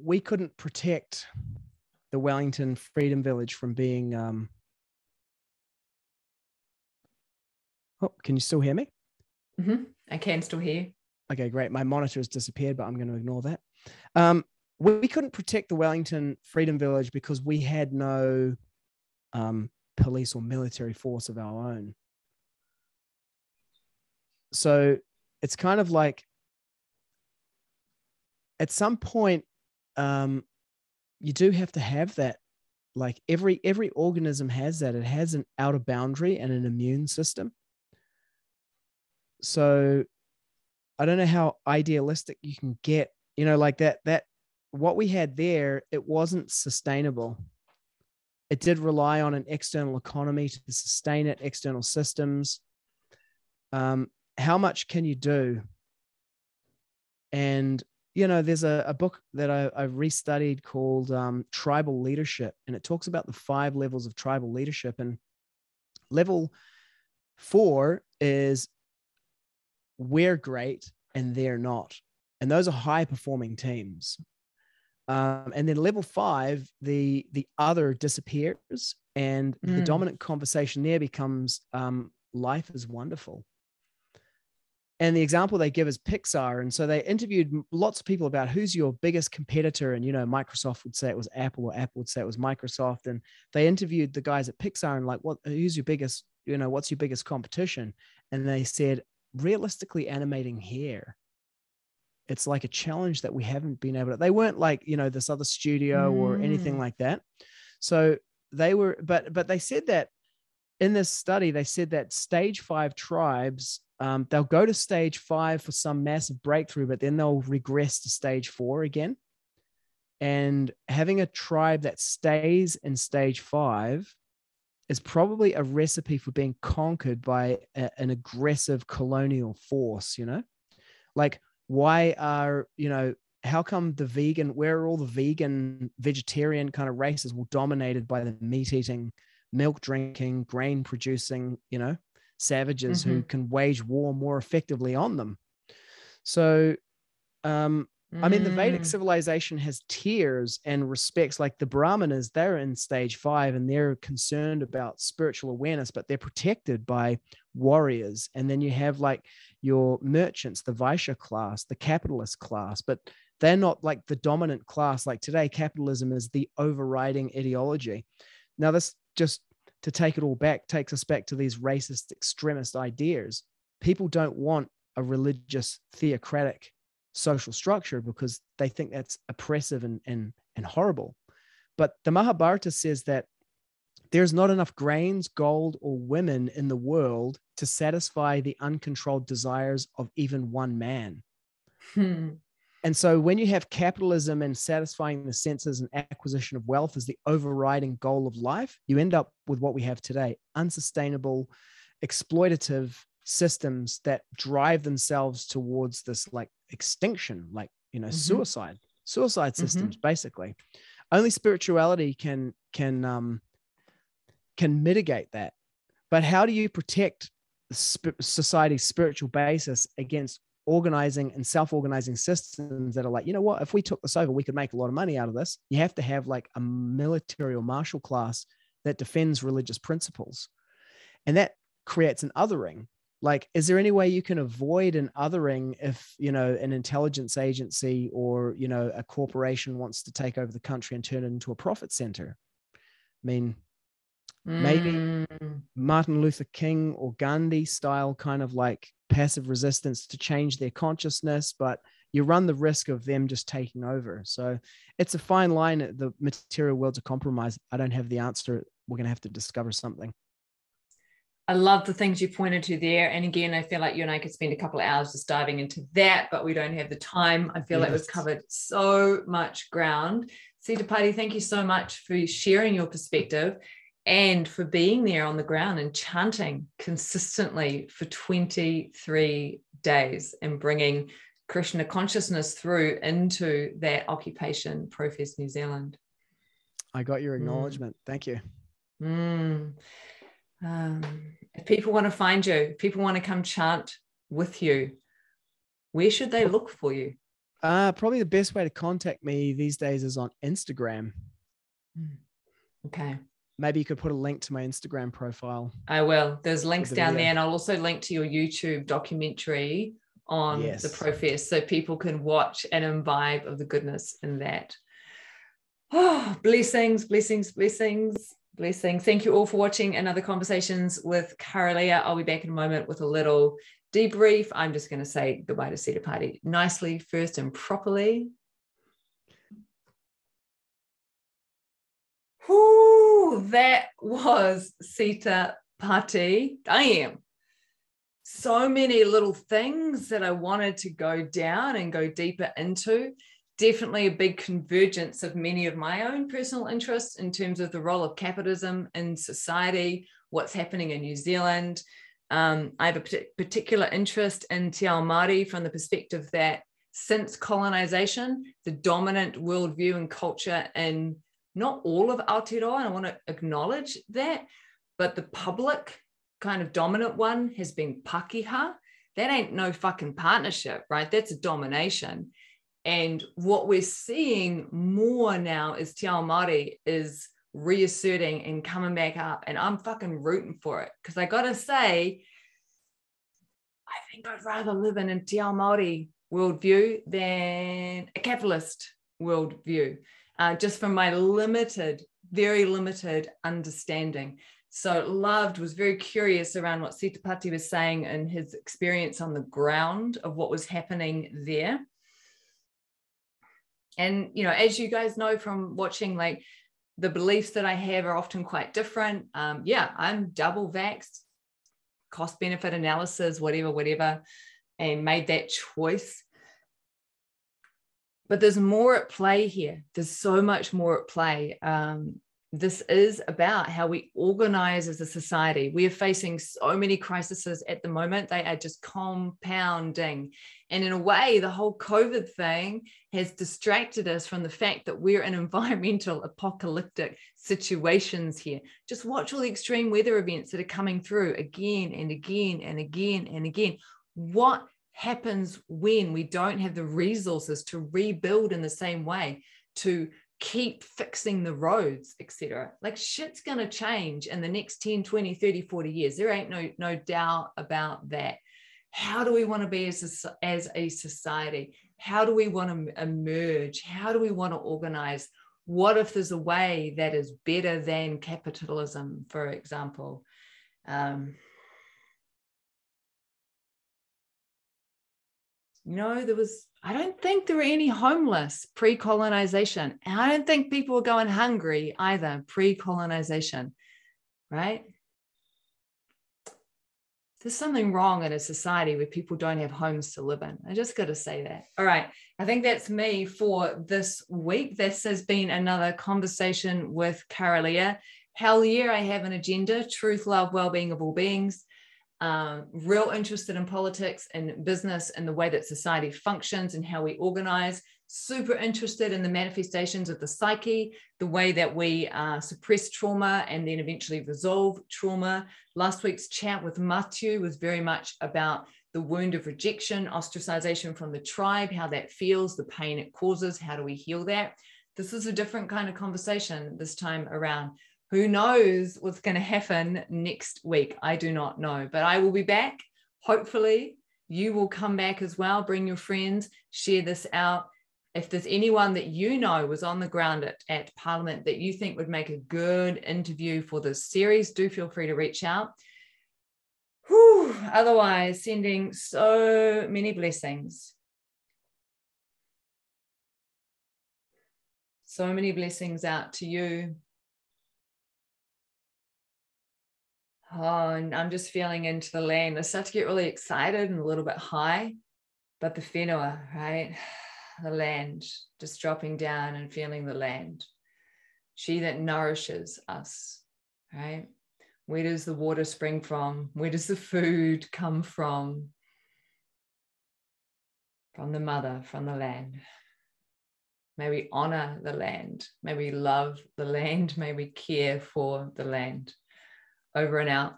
We couldn't protect the Wellington Freedom Village from being Oh, can you still hear me? I can still hear you. Okay, great. My monitor has disappeared, but I'm going to ignore that. We couldn't protect the Wellington Freedom Village because we had no police or military force of our own. So it's kind of like, at some point, you do have to have that. Like every organism has that. It has an outer boundary and an immune system. So I don't know how idealistic you can get, like that what we had there, it wasn't sustainable. It did rely on an external economy to sustain it, external systems. How much can you do? And, there's a book that I've restudied called Tribal Leadership, and it talks about the 5 levels of tribal leadership. And level 4 is we're great and they're not. And those are high performing teams. And then level 5, the other disappears, and the dominant conversation there becomes life is wonderful. And the example they give is Pixar. And so they interviewed lots of people about who's your biggest competitor. And, Microsoft would say it was Apple, or Apple would say it was Microsoft. And they interviewed the guys at Pixar and like, who's your biggest, what's your biggest competition? And they said, realistically animating hair. It's like a challenge that we haven't been able to, they weren't like, this other studio or anything like that. So they were, but they said that in this study, they said that stage 5 tribes, they'll go to stage 5 for some massive breakthrough, but then they'll regress to stage 4 again. And having a tribe that stays in stage 5 is probably a recipe for being conquered by an aggressive colonial force, Like, why are, how come where are all the vegan, vegetarian kind of races were dominated by the meat-eating, milk-drinking, grain-producing, savages who can wage war more effectively on them? So, the Vedic civilization has tiers and respects, like the Brahmanas, they're in stage 5 and they're concerned about spiritual awareness, but they're protected by warriors. And then you have like your merchants, the Vaishya class, the capitalist class, but they're not like the dominant class. Like today, capitalism is the overriding ideology. Now, this, just to take it all back, takes us back to these racist extremist ideas. People don't want a religious theocratic social structure because they think that's oppressive and horrible. But the Mahabharata says that there's not enough grains, gold, or women in the world to satisfy the uncontrolled desires of even one man. And so when you have capitalism and satisfying the senses and acquisition of wealth as the overriding goal of life, you end up with what we have today: unsustainable, exploitative systems that drive themselves towards this like extinction, like, suicide systems, basically. Only spirituality can mitigate that. But how do you protect society's spiritual basis against organizing and self-organizing systems that are like, if we took this over, we could make a lot of money out of this? You have to have like a military or martial class that defends religious principles. And that creates an othering. Like, is there any way you can avoid an othering if, an intelligence agency or, a corporation wants to take over the country and turn it into a profit center? I mean, maybe Martin Luther King or Gandhi style kind of like passive resistance to change their consciousness, but you run the risk of them just taking over. So it's a fine line. The material world's a compromise. I don't have the answer. We're going to have to discover something. I love the things you pointed to there. And again, I feel like you and I could spend a couple of hours just diving into that, but we don't have the time. I feel like we've covered so much ground. Sitapati, thank you so much for sharing your perspective and for being there on the ground and chanting consistently for 23 days and bringing Krishna consciousness through into that occupation, Profest New Zealand. I got your acknowledgement. Thank you. If people want to find you, if people want to come chant with you, where should they look for you? Probably the best way to contact me these days is on Instagram. Okay. Maybe you could put a link to my Instagram profile. I will. There's links down there, and I'll also link to your YouTube documentary on the Profest so people can watch and imbibe of the goodness in that. Oh, blessings, blessings, blessings. Blessings. Thank you all for watching another Conversations with Kara-Leah. I'll be back in a moment with a little debrief. I'm just going to say goodbye to Sitapati nicely first and properly. Whoo, that was Sitapati. Damn. So many little things that I wanted to go down and go deeper into. Definitely a big convergence of many of my own personal interests in terms of the role of capitalism in society, what's happening in New Zealand. I have a particular interest in Te Ao Māori from the perspective that since colonisation, the dominant worldview and culture in not all of Aotearoa, and I want to acknowledge that, but the public kind of dominant one has been Pākehā. That ain't no fucking partnership, right? That's a domination. And what we're seeing more now is Te Ao Māori is reasserting and coming back up, and I'm fucking rooting for it, because I gotta say, I think I'd rather live in a Te Ao Māori worldview than a capitalist worldview, just from my limited, very limited understanding. So was very curious around what Sitapati was saying and his experience on the ground of what was happening there. And, you know, as you guys know from watching, like, the beliefs that I have are often quite different. Yeah, I'm double vaxxed, cost benefit analysis, whatever, and made that choice. But there's more at play here. There's so much more at play. This is about how we organize as a society. We are facing so many crises at the moment. They are just compounding. And in a way, the whole COVID thing has distracted us from the fact that we're in environmental apocalyptic situations here. Just watch all the extreme weather events that are coming through again and again and again and again. What happens when we don't have the resources to rebuild in the same way, to keep fixing the roads, etc.? Like, shit's going to change in the next 10, 20, 30, 40 years. There ain't no doubt about that. How do we want to be as a society? How do we want to emerge? How do we want to organize? What if there's a way that is better than capitalism, for example? You know, I don't think there were any homeless pre-colonization. And I don't think people were going hungry either pre-colonization, right? There's something wrong in a society where people don't have homes to live in. I just got to say that. All right. I think that's me for this week. This has been another conversation with Kara-Leah. Hell yeah, I have an agenda: truth, love, well-being of all beings. Real interested in politics and business and the way that society functions and how we organize. Super interested in the manifestations of the psyche, the way that we suppress trauma and then eventually resolve trauma. Last week's chat with Matthew was very much about the wound of rejection, ostracization from the tribe, how that feels, the pain it causes, how do we heal that? This is a different kind of conversation this time around. Who knows what's going to happen next week? I do not know, but I will be back. Hopefully you will come back as well. Bring your friends, share this out. If there's anyone that you know was on the ground at Parliament that you think would make a good interview for this series, do feel free to reach out. Whew. Otherwise, sending so many blessings. So many blessings out to you. Oh, and I'm just feeling into the land. I start to get really excited and a little bit high, but the whenua, right? The land, just dropping down and feeling the land. She that nourishes us, right? Where does the water spring from? Where does the food come from? From the mother, from the land. May we honor the land. May we love the land. May we care for the land. Over and out.